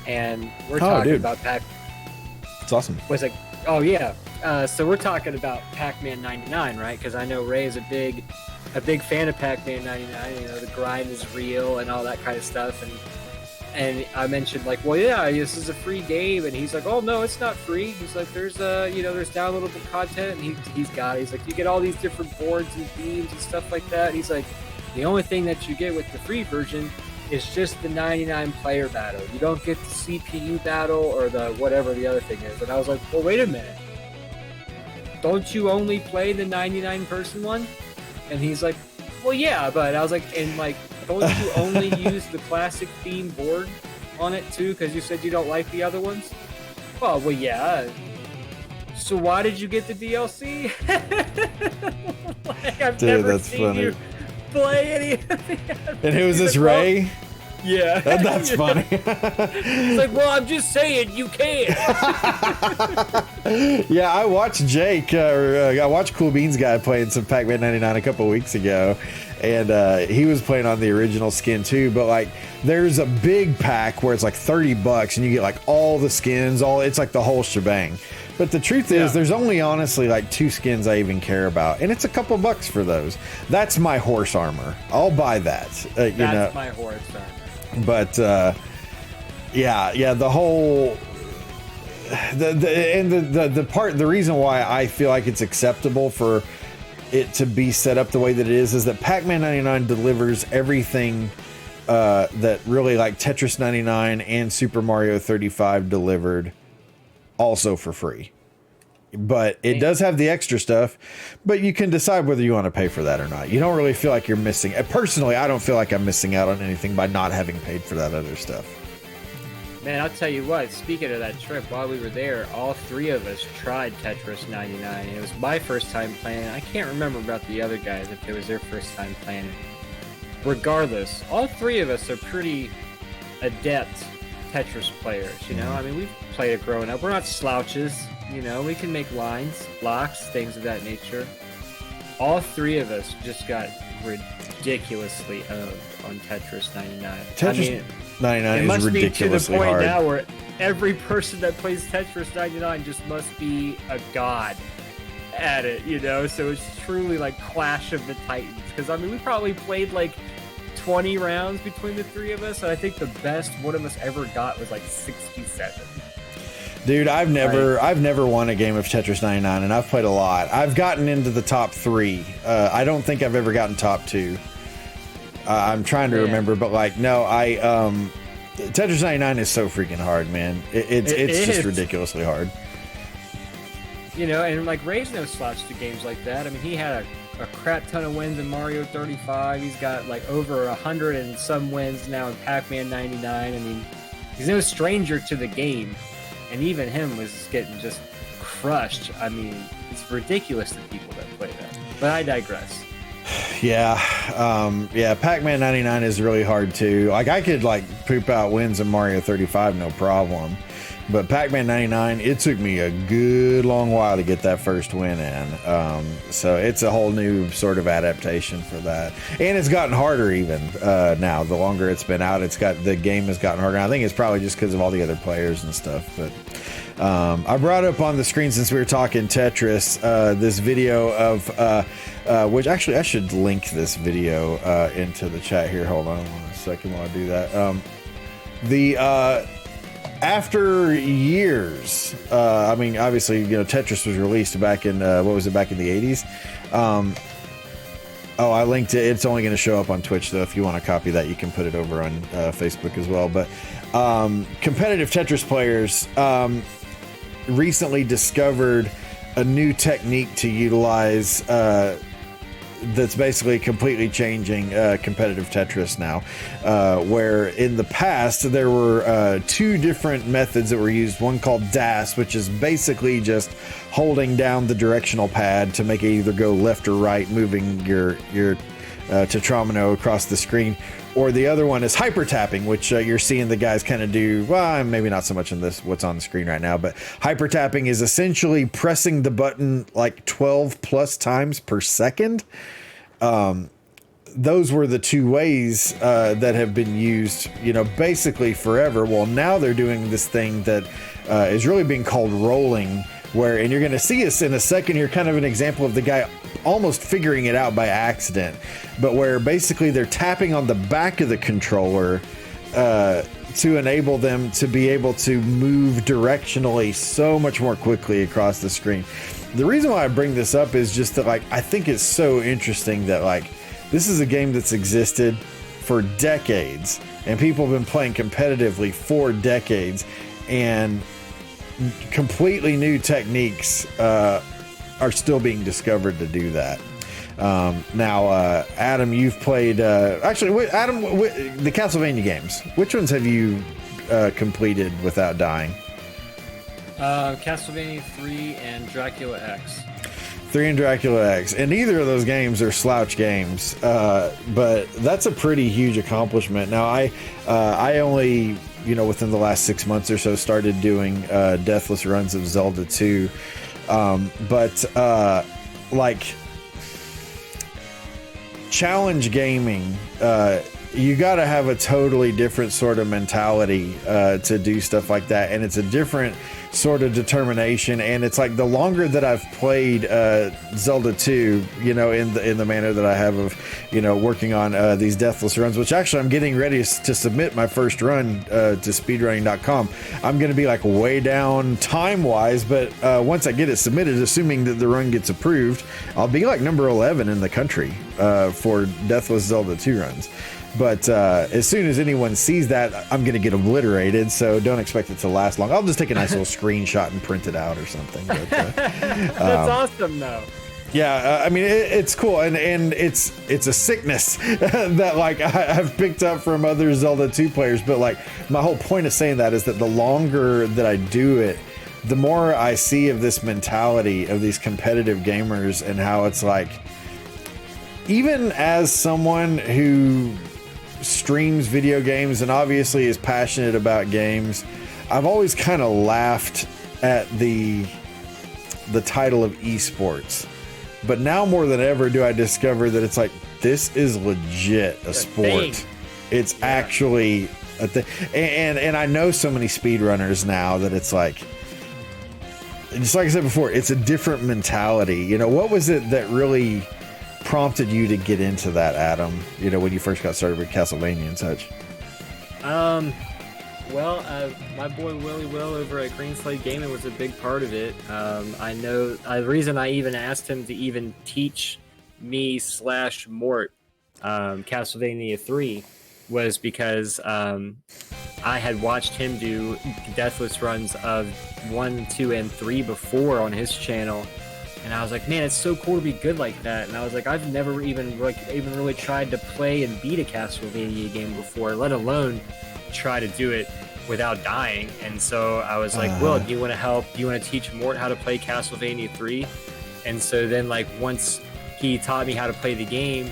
And we're talking about It's awesome. Was like, oh yeah. So we're talking about Pac-Man 99, right? Because I know Ray is a big fan of Pac-Man 99. The grind is real and all that kind of stuff. And I mentioned like, well, yeah, this is a free game, and he's like, oh no, it's not free. He's like, there's there's downloadable content, and he's like, you get all these different boards and themes and stuff like that. And he's like, the only thing that you get with the free version is just the 99 player battle. You don't get the CPU battle or the whatever the other thing is. And I was like, well, wait a minute. Don't you only play the 99 person one? And he's like, well, yeah, but I was like, and like, don't you only use the classic theme board on it too? Because you said you don't like the other ones. Well, yeah. So why did you get the DLC? Like, I've never that's seen funny. You play any of the And who is this, Ray? Yeah. That's funny. It's like, well, I'm just saying you can. Yeah, I watched Jake, I watched Cool Beans guy playing some Pac-Man 99 a couple weeks ago, and he was playing on the original skin too, but like there's a big pack where it's like $30 and you get like all the skins, it's like the whole shebang. But the truth is, there's only honestly like 2 skins I even care about, and it's a couple bucks for those. That's my horse armor. I'll buy that. That's my horse armor. But yeah, the whole the reason why I feel like it's acceptable for it to be set up the way that it is that Pac-Man 99 delivers everything that really like Tetris 99 and Super Mario 35 delivered, also for free. But it does have the extra stuff, but you can decide whether you want to pay for that or not. You don't really feel like you're missing. Personally, I don't feel like I'm missing out on anything by not having paid for that other stuff. Man, I'll tell you what, speaking of that trip, while we were there, all 3 of us tried Tetris 99. It was my first time playing it. I can't remember about the other guys, if it was their first time playing it. Regardless, all 3 of us are pretty adept Tetris players, I mean, we've played it growing up. We're not slouches. We can make lines, blocks, things of that nature. All 3 of us just got ridiculously owned on Tetris 99. 99 It is must be to the ridiculously point hard. now where every person that plays Tetris 99 just must be a god at it, you know? So it's truly like Clash of the Titans. Because, I mean, we probably played like 20 rounds between the three of us, and I think the best one of us ever got was like 67. Dude, I've never won a game of Tetris 99, and I've played a lot. I've gotten into the top 3. I don't think I've ever gotten top 2. I'm trying to remember, but like, no, Tetris 99 is so freaking hard, man. It's just ridiculously hard. You know, and like Ray's no slouch to games like that. I mean, he had a crap ton of wins in Mario 35. He's got like over 100 and some wins now in Pac-Man 99. I mean, he's no stranger to the game, and even him was getting just crushed. I mean, it's ridiculous to people that play that. But I digress. Yeah, Pac-Man 99 is really hard too. Like, I could like poop out wins in Mario 35, no problem. But Pac-Man 99, it took me a good long while to get that first win in. So it's a whole new sort of adaptation for that. And it's gotten harder even now. The longer it's been out, the game has gotten harder. And I think it's probably just because of all the other players and stuff. But I brought up on the screen, since we were talking Tetris, this video of which actually I should link this video into the chat here. Hold on a second while I do that. After years, I mean, obviously, you know, Tetris was released back in, back in the 80s? I linked it. It's only going to show up on Twitch, though. If you want to copy that, you can put it over on Facebook as well. But competitive Tetris players recently discovered a new technique to utilize that's basically completely changing competitive Tetris now, where in the past there were 2 different methods that were used. One called DAS, which is basically just holding down the directional pad to make it either go left or right, moving your tetromino across the screen. Or the other one is hyper tapping, which you're seeing the guys kind of do. Well, maybe not so much in this, what's on the screen right now, but hyper tapping is essentially pressing the button like 12 plus times per second. Those were the 2 ways that have been used, you know, basically forever. Well, now they're doing this thing that is really being called rolling, and you're going to see us in a second here, kind of an example of the guy almost figuring it out by accident, but where basically they're tapping on the back of the controller to enable them to be able to move directionally so much more quickly across the screen. The reason why I bring this up is just that, like, I think it's so interesting that, like, this is a game that's existed for decades, and people have been playing competitively for decades, and completely new techniques are still being discovered to do that. Now, Adam, you've played the Castlevania games. Which ones have you completed without dying? Castlevania 3 and Dracula X. 3 and Dracula X, and neither of those games are slouch games, but that's a pretty huge accomplishment. Now, I only, you know, within the last 6 months or so, started doing deathless runs of Zelda 2, like, challenge gaming, you got to have a totally different sort of mentality to do stuff like that, and it's a different sort of determination. And it's like, the longer that I've played Zelda 2, you know, in the manner that I have of, you know, working on these deathless runs, which actually I'm getting ready to submit my first run to speedrunning.com. I'm going to be like way down time wise, but once I get it submitted, assuming that the run gets approved, I'll be like number 11 in the country for deathless Zelda 2 runs. But as soon as anyone sees that, I'm going to get obliterated, so don't expect it to last long. I'll just take a nice little screenshot and print it out or something. But, that's awesome, though. Yeah, I mean, it's cool, and it's a sickness that, like, I've picked up from other Zelda 2 players, but, like, my whole point of saying that is that the longer that I do it, the more I see of this mentality of these competitive gamers, and how it's like, even as someone who streams video games and obviously is passionate about games, I've always kind of laughed at the title of esports. But now more than ever do I discover that it's like, this is legit a sport. It's actually And I know so many speedrunners now that it's like, just like I said before, it's a different mentality. You know, what was it that really prompted you to get into that, Adam? You know, when you first got started with Castlevania and such. Well, my boy Willie Will over at Green Slate Gaming was a big part of it. I know the reason I even asked him to even teach me / Mort Castlevania 3 was because I had watched him do deathless runs of 1, 2, and 3 before on his channel. And I was like, man, it's so cool to be good like that. And I was like, I've never even really tried to play and beat a Castlevania game before, let alone try to do it without dying. And so I was like, Will, do you want to help? Do you want to teach Mort how to play Castlevania 3? And so then, like, once he taught me how to play the game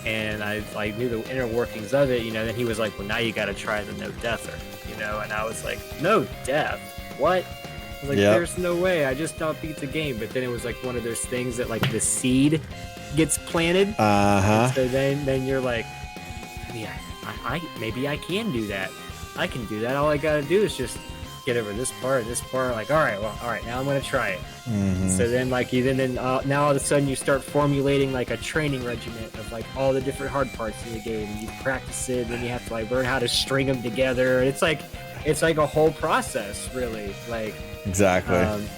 and I knew the inner workings of it, you know, then he was like, well, now you got to try the no deather, you know. And I was like, no death? What? I was like, There's no way. I just not beat the game. But then it was like one of those things that, like, the seed gets planted. So then you're like, yeah, maybe I can do that. I can do that. All I gotta do is just get over this part and this part. Like, all right, now I'm gonna try it. So then, like, now all of a sudden you start formulating like a training regiment of like all the different hard parts in the game. And you practice it, and then you have to like learn how to string them together. It's like a whole process, really. Like, exactly.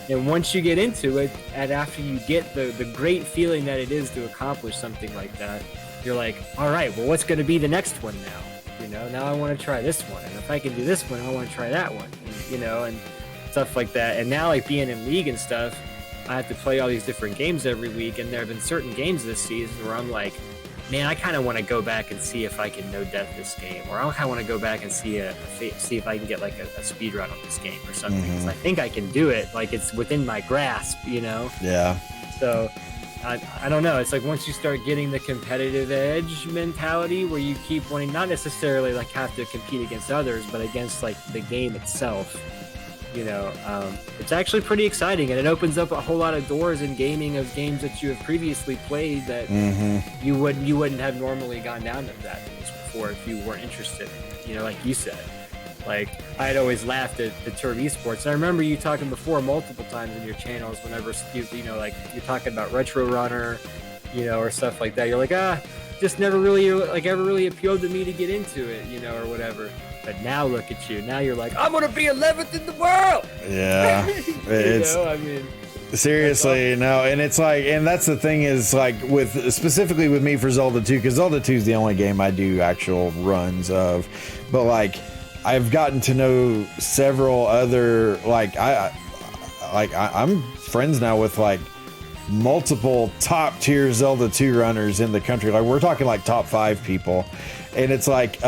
And once you get into it, and after you get the great feeling that it is to accomplish something like that, you're like, all right, well, what's gonna be the next one now? You know, now I want to try this one, and if I can do this one, I want to try that one, and, you know, and stuff like that. And now, like, being in League and stuff, I have to play all these different games every week, and there have been certain games this season where I'm like, man, I kind of want to go back and see if I can no death this game, or I kind of want to go back and see if I can get like a speed run on this game or something, because I think I can do it, like, it's within my grasp, you know. So I don't know. It's like once you start getting the competitive edge mentality where you keep wanting, not necessarily like have to compete against others, but against like the game itself, you know, it's actually pretty exciting, and it opens up a whole lot of doors in gaming of games that you have previously played that you wouldn't have normally gone down to that before if you weren't interested, you know, like you said. Like, I had always laughed at the Turb Esports. I remember you talking before multiple times in your channels whenever, you know, like, you're talking about Retro Runner, you know, or stuff like that. You're like, just never really, like, ever really appealed to me to get into it, you know, or whatever. But now look at you. Now you're like, I'm going to be 11th in the world! Yeah. You know, I mean... Seriously, no, and it's like, and that's the thing is, like, specifically with me for Zelda 2, because Zelda 2 is the only game I do actual runs of, but, like, I've gotten to know several other, I'm friends now with like multiple top tier Zelda 2 runners in the country. Like, we're talking like top 5 people, and it's like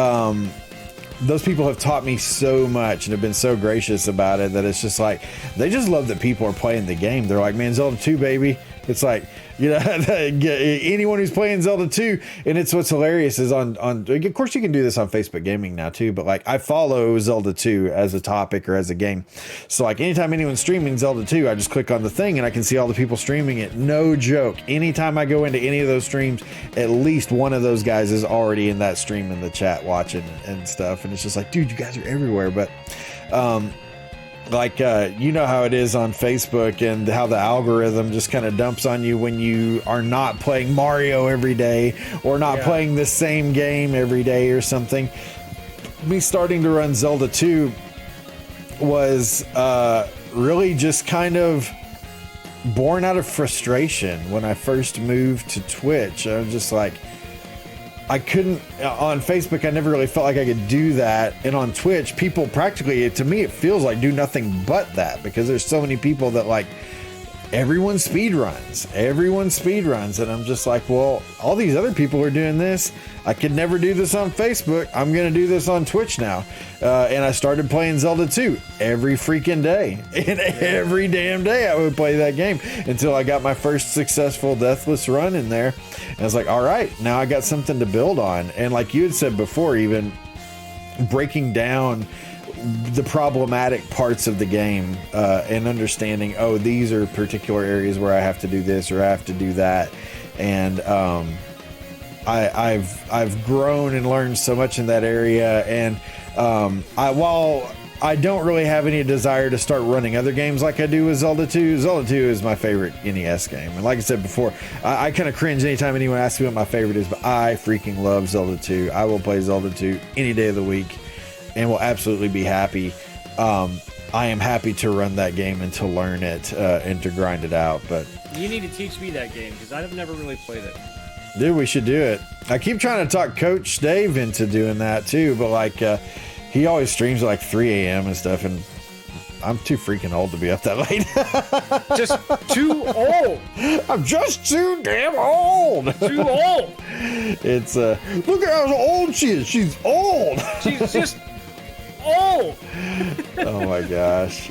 those people have taught me so much and have been so gracious about it that it's just like they just love that people are playing the game. They're like, man, Zelda 2, baby. It's like, you know, anyone who's playing Zelda 2, and it's what's hilarious is on of course you can do this on Facebook Gaming now too, but like I follow Zelda 2 as a topic or as a game. So like anytime anyone's streaming Zelda 2, I just click on the thing and I can see all the people streaming it. No joke. Anytime I go into any of those streams, at least one of those guys is already in that stream in the chat watching and stuff. And it's just like, dude, you guys are everywhere. But like, you know how it is on Facebook and how the algorithm just kind of dumps on you when you are not playing Mario every day or not playing the same game every day or something. Me starting to run Zelda 2 was really just kind of born out of frustration when I first moved to Twitch. I was just like, I couldn't, on Facebook, I never really felt like I could do that. And on Twitch, people practically, to me, it feels like do nothing but that, because there's so many people that like, everyone speedruns. And I'm just like, well, all these other people are doing this. I could never do this on Facebook. I'm going to do this on Twitch now. And I started playing Zelda 2 every freaking day. And every damn day I would play that game until I got my first successful deathless run in there. And I was like, all right, now I got something to build on. And like you had said before, even breaking down the problematic parts of the game and understanding, oh, these are particular areas where I have to do this or I have to do that. And I've grown and learned so much in that area. And While I don't really have any desire to start running other games like I do with Zelda 2. Zelda 2 is my favorite NES game. And like I said before, I kind of cringe anytime anyone asks me what my favorite is, but I freaking love Zelda 2. I will play Zelda 2 any day of the week and will absolutely be happy. I am happy to run that game and to learn it and to grind it out. But you need to teach me that game because I've never really played it. Dude, we should do it. I keep trying to talk Coach Dave into doing that too, but like he always streams at like 3 a.m. and stuff, and I'm too freaking old to be up that late. Just too old. I'm just too damn old. Too old. It's look at how old she is. She's old. She's just old. Oh my gosh.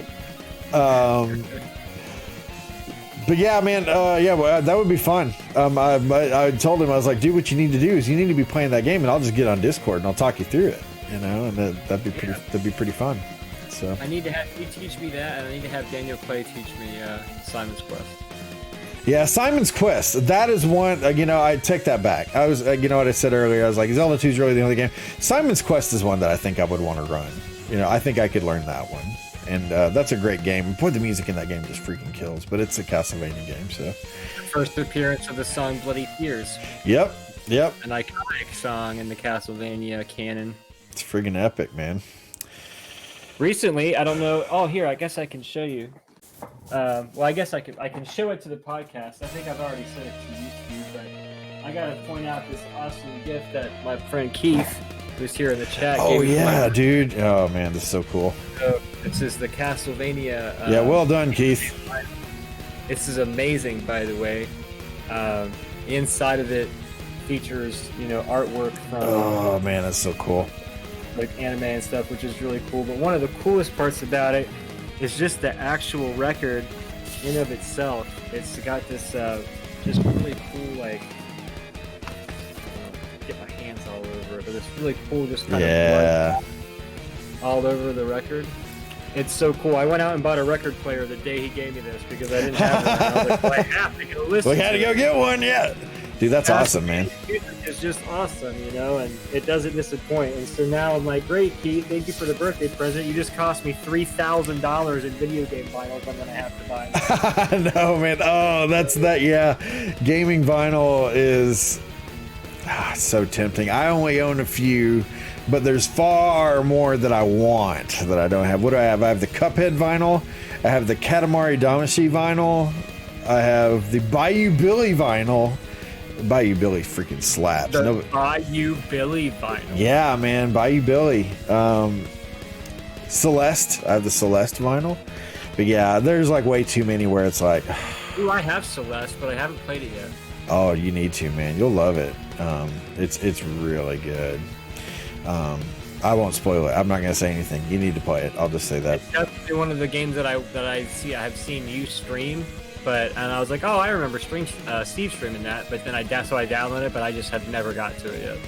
But yeah, man, well, that would be fun. I told him, I was like, dude, what you need to do is you need to be playing that game, and I'll just get on Discord and I'll talk you through it, you know, and that'd be pretty fun. So I need to have you teach me that, and I need to have Daniel Clay teach me Simon's Quest. Yeah, Simon's Quest. That is one. I take that back. I was, you know what I said earlier. I was like, Zelda 2 is really the only game. Simon's Quest is one that I think I would want to run. I think I could learn that one. And that's a great game. Boy, the music in that game just freaking kills. But it's a Castlevania game, so. First appearance of the song Bloody Tears. Yep. An iconic song in the Castlevania canon. It's friggin' epic, man. Recently, I don't know. Oh, here, I guess I can show you. Well, I guess I can show it to the podcast. I think I've already sent it to YouTube, but I gotta point out this awesome gift that my friend Keith, who's here in the chat. Oh yeah, dude. Oh man, this is so cool. So, this is the Castlevania. Yeah, well done, Keith. This is amazing, by the way. Inside of it features, artwork from. Oh man, that's so cool. Like anime and stuff, which is really cool. But one of the coolest parts about it is just the actual record in of itself. It's got this just really cool, like, get my hands all over it, but it's really cool, just kind of blood all over the record. It's so cool. I went out and bought a record player the day he gave me this because I didn't have one. I was like, well, I have to go listen. We had to go get one, yeah. Dude, that's awesome, man. It's just awesome, and it doesn't disappoint. And so now I'm like, great, Keith, thank you for the birthday present. You just cost me $3,000 in video game vinyls I'm going to have to buy. No, man. Oh, yeah. Gaming vinyl is so tempting. I only own a few, but there's far more that I want that I don't have. What do I have? I have the Cuphead vinyl. I have the Katamari Damacy vinyl. I have the Bayou Billy vinyl. Bayou Billy freaking slaps. Bayou Billy vinyl. Yeah, man, Bayou Billy. Celeste. I have the Celeste vinyl. But yeah, there's like way too many where it's like. Ooh, I have Celeste, but I haven't played it yet. Oh, you need to, man. You'll love it. It's really good. I won't spoil it. I'm not gonna say anything. You need to play it. I'll just say that. It's definitely one of the games that I have seen you stream. And I was like, oh, I remember Steve streaming that, but then I downloaded it, but I just have never got to it yet.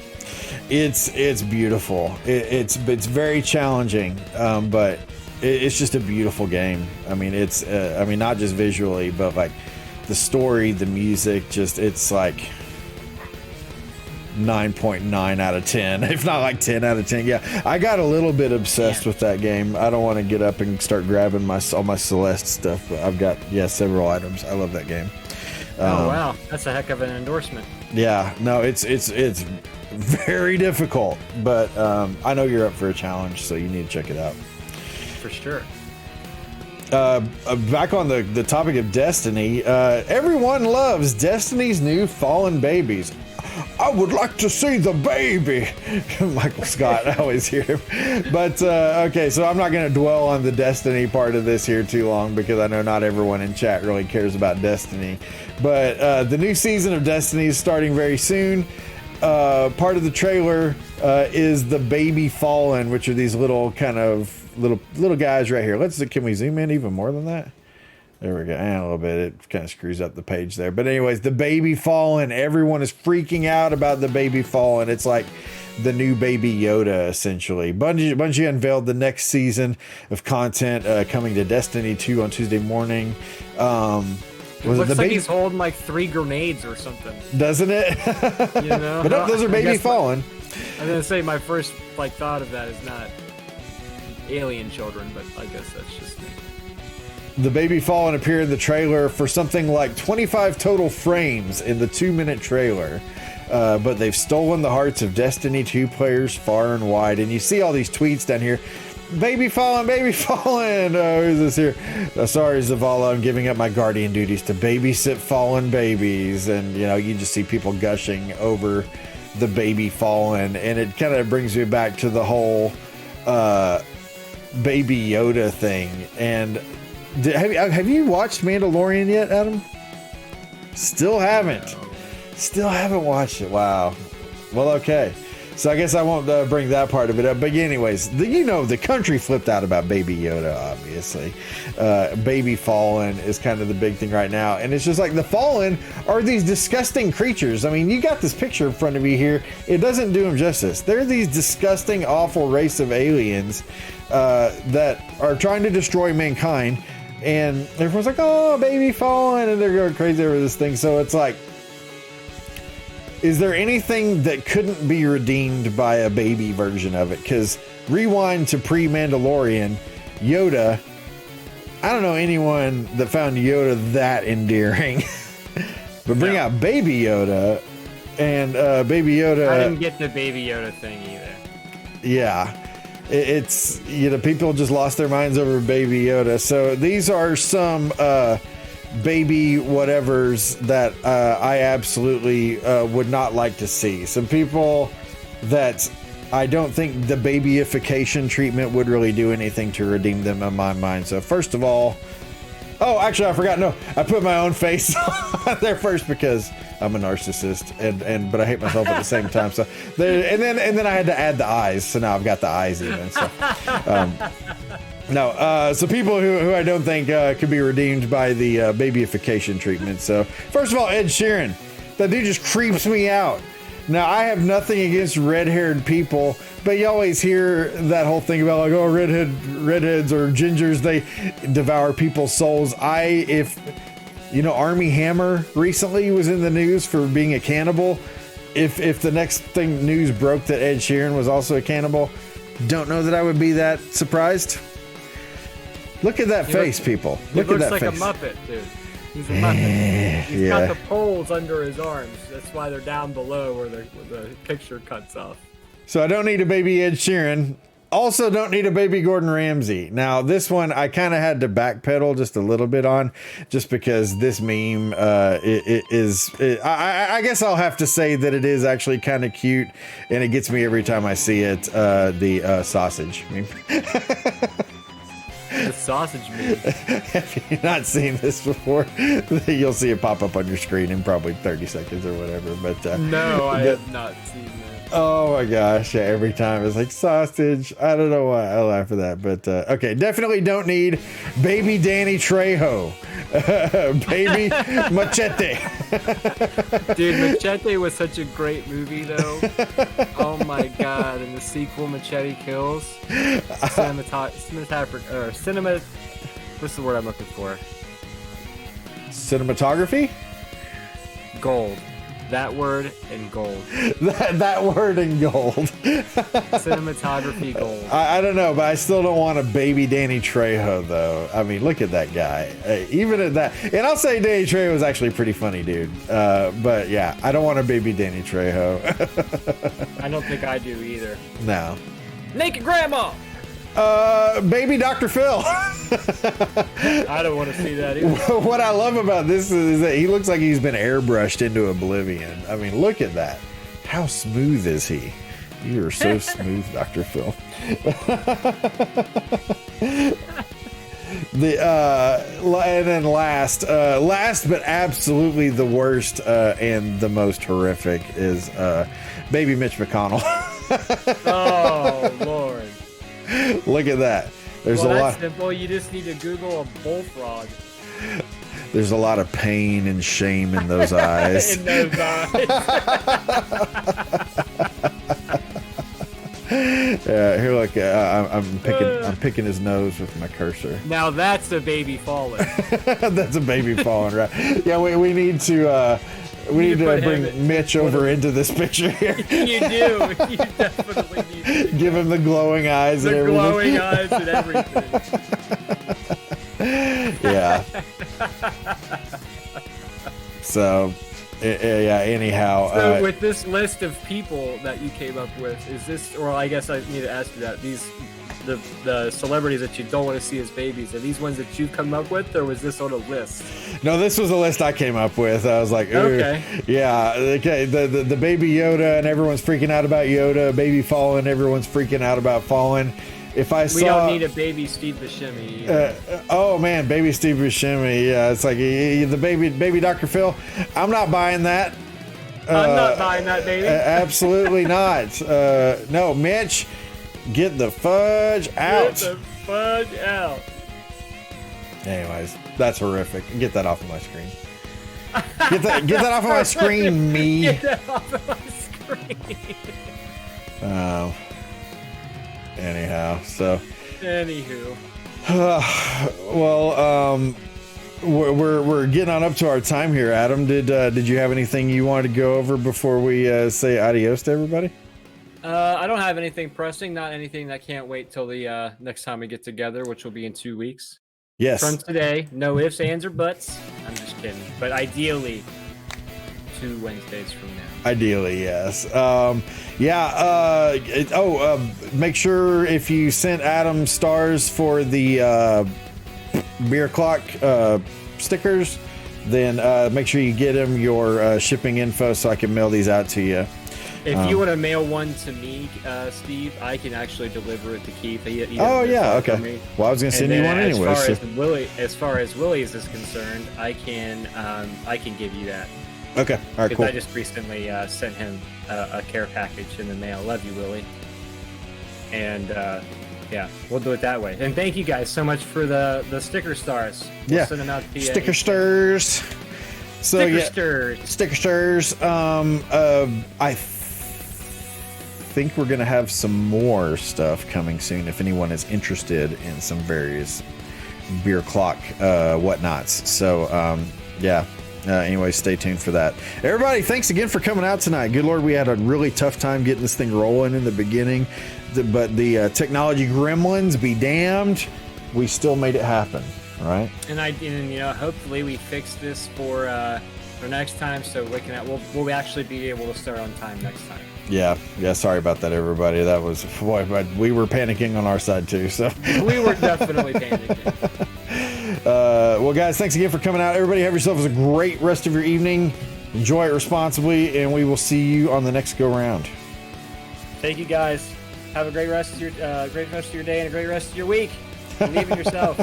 It's beautiful. It's very challenging, but it's just a beautiful game. I mean, it's not just visually, but like the story, the music, it's like 9.9 out of 10, if not like 10 out of 10. Yeah, I got a little bit obsessed with that game. I don't want to get up and start grabbing all my Celeste stuff, but I've got several items. I love that game. Oh wow, that's a heck of an endorsement. Yeah, no, it's very difficult, but I know you're up for a challenge, so you need to check it out. For sure. Back on the topic of Destiny, everyone loves Destiny's new fallen babies. I would like to see the baby. Michael Scott, I always hear him. But, okay, so I'm not going to dwell on the Destiny part of this here too long because I know not everyone in chat really cares about Destiny. But the new season of Destiny is starting very soon. Part of the trailer is the baby fallen, which are these little kind of little guys right here. Can we zoom in even more than that? There we go. And a little bit. It kind of screws up the page there. But anyways, the baby fallen. Everyone is freaking out about the baby fallen. It's like the new baby Yoda, essentially. Bungie unveiled the next season of content coming to Destiny 2 on Tuesday morning. It looks like he's holding like 3 grenades or something. Doesn't it? You know? But no, those are baby fallen. I was going to say my first thought of that is not alien children, but I guess that's just me. The baby fallen appeared in the trailer for something like 25 total frames in the 2-minute trailer. But they've stolen the hearts of Destiny 2 players far and wide. And you see all these tweets down here. Baby fallen, baby fallen. Who's this here? Sorry, Zavala, I'm giving up my guardian duties to babysit fallen babies. And, you know, you just see people gushing over the baby fallen. And it kind of brings me back to the whole Baby Yoda thing. And have you watched Mandalorian yet, Adam? Still haven't. No. Still haven't watched it. Wow. Well, okay. So I guess I won't bring that part of it up. But anyways, the country flipped out about Baby Yoda, obviously. Baby Fallen is kind of the big thing right now. And it's just like the Fallen are these disgusting creatures. I mean, you got this picture in front of you here. It doesn't do them justice. They're these disgusting, awful race of aliens that are trying to destroy mankind. And everyone's like, oh, Baby Fallen. And they're going crazy over this thing. So it's like, is there anything that couldn't be redeemed by a baby version of it? Because rewind to pre-Mandalorian, Yoda, I don't know anyone that found Yoda that endearing. But bring out Baby Yoda, and Baby Yoda... I didn't get the Baby Yoda thing either. Yeah. It's, people just lost their minds over Baby Yoda. So these are some... baby whatevers that I absolutely would not like to see. Some people that I don't think the babyification treatment would really do anything to redeem them in my mind. So first of all, oh, actually I forgot. No, I put my own face on there first because I'm a narcissist but I hate myself at the same time. So and then I had to add the eyes. So now I've got the eyes even. So no, so people who I don't think could be redeemed by the babyification treatment. So, first of all, Ed Sheeran. That dude just creeps me out. Now, I have nothing against red-haired people, but you always hear that whole thing about like, oh, redheads or gingers, they devour people's souls. Army Hammer recently was in the news for being a cannibal. If the next thing news broke that Ed Sheeran was also a cannibal, don't know that I would be that surprised. Look at that face, people. Look at that face. He looks like a Muppet, dude. He's a Muppet. He's got the poles under his arms. That's why they're down below where the picture cuts off. So I don't need a baby Ed Sheeran. Also don't need a baby Gordon Ramsay. Now, this one I kind of had to backpedal just a little bit on, just because this meme I guess I'll have to say that it is actually kind of cute, and it gets me every time I see it, the sausage meme. The sausage meme. Have you not seen this before? You'll see it pop up on your screen in probably 30 seconds or whatever. But no, I have not seen that. Oh my gosh, yeah, every time it's like sausage. I don't know why I laugh at that, but okay, definitely don't need baby Danny Trejo. Baby Machete. Dude, Machete was such a great movie though. Oh my god, and the sequel Machete Kills. Cinema, what's the word I'm looking for? Cinematography? Gold. That word and gold. that word and gold. Cinematography gold. I don't know, but I still don't want a baby Danny Trejo, though. I mean, look at that guy. Even at that. And I'll say Danny Trejo was actually pretty funny, dude. But yeah, I don't want a baby Danny Trejo. I don't think I do either. No. Naked Grandma! Baby Dr. Phil. I don't want to see that either. What I love about this is that he looks like he's been airbrushed into oblivion. I mean, look at that. How smooth is he? You are so smooth, Dr. Phil. And then last but absolutely the worst and the most horrific is baby Mitch McConnell. Oh Lord. Look at that. There's a lot. That's simple. You just need to Google a bullfrog. There's a lot of pain and shame in those eyes. In those eyes. Here, look. I'm picking his nose with my cursor. Now that's a baby falling. That's a baby falling, right? Yeah, we need to We need to put bring him Mitch over into this picture here. You do. You definitely need to. Give him the glowing eyes and The everything. glowing eyes and everything. Yeah. So, yeah. Anyhow, So with this list of people that you came up with, is this, or I guess I need to ask you that, the celebrities that you don't want to see as babies, are these ones that you've come up with, or was this on a list? no, this was a list I came up with. I was like, ooh, Okay. yeah, okay. The baby Yoda, and everyone's freaking out about Yoda. Baby Fallen, everyone's freaking out about Fallen. If I saw, We don't need a baby Steve Buscemi. oh man, baby Steve Buscemi. Yeah, it's like the baby Dr. Phil. I'm not buying that. I'm not buying that, baby. Absolutely not. No, Mitch, get the fudge out. Get the fudge out. Anyways, that's horrific. Get that off of my screen. Get that off of my screen, me. Get that off of my screen. Anyhow, so. Anywho. Well, we're getting on up to our time here, Adam. Did you have anything you wanted to go over before we say adios to everybody? I don't have anything pressing. Not anything that can't wait till the next time we get together, which will be in 2 weeks. Yes. From today, no ifs, ands, or buts. I'm just kidding. But ideally, 2 Wednesdays from now. Ideally, yes. Make sure if you sent Adam stars for the beer clock stickers, then make sure you get him your shipping info so I can mail these out to you. If you want to mail one to me, Steve, I can actually deliver it to Keith. Oh yeah, okay. Well, I was gonna send you one anyway. As far as Willie's is concerned, I can give you that. Okay, all right, Because cool. I just recently sent him a care package in the mail. Love you, Willie. And yeah, we'll do it that way. And thank you guys so much for the sticker stars. We'll send them out to you. Sticker stirs. So sticker stirs. I think we're gonna have some more stuff coming soon. If anyone is interested in some various beer clock whatnots. So yeah. Anyway, stay tuned for that. Everybody, thanks again for coming out tonight. Good Lord, we had a really tough time getting this thing rolling in the beginning, but the technology gremlins be damned, we still made it happen, right? And hopefully we fix this for next time, so we'll actually be able to start on time next time. Yeah. Sorry about that, everybody. That was but we were panicking on our side too. So we were definitely panicking. Well, guys, thanks again for coming out. Everybody, have yourselves a great rest of your evening. Enjoy it responsibly, and we will see you on the next go round. Thank you, guys. Have a great rest of your day and a great rest of your week. Believe in yourself.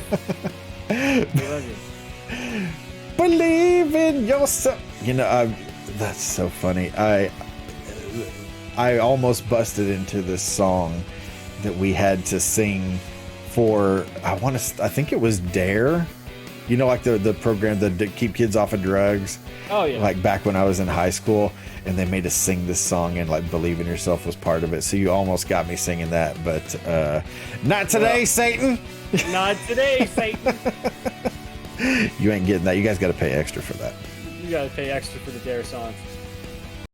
We love you. Believe in yourself. That's so funny. I almost busted into this song that we had to sing for, I think it was Dare, like the program that keep kids off of drugs. Oh yeah. Like back when I was in high school, and they made us sing this song, and like Believe in Yourself was part of it. So you almost got me singing that, but not today, Satan. Not today, Satan. You ain't getting that. You guys got to pay extra for that. You gotta pay extra for the Dare songs.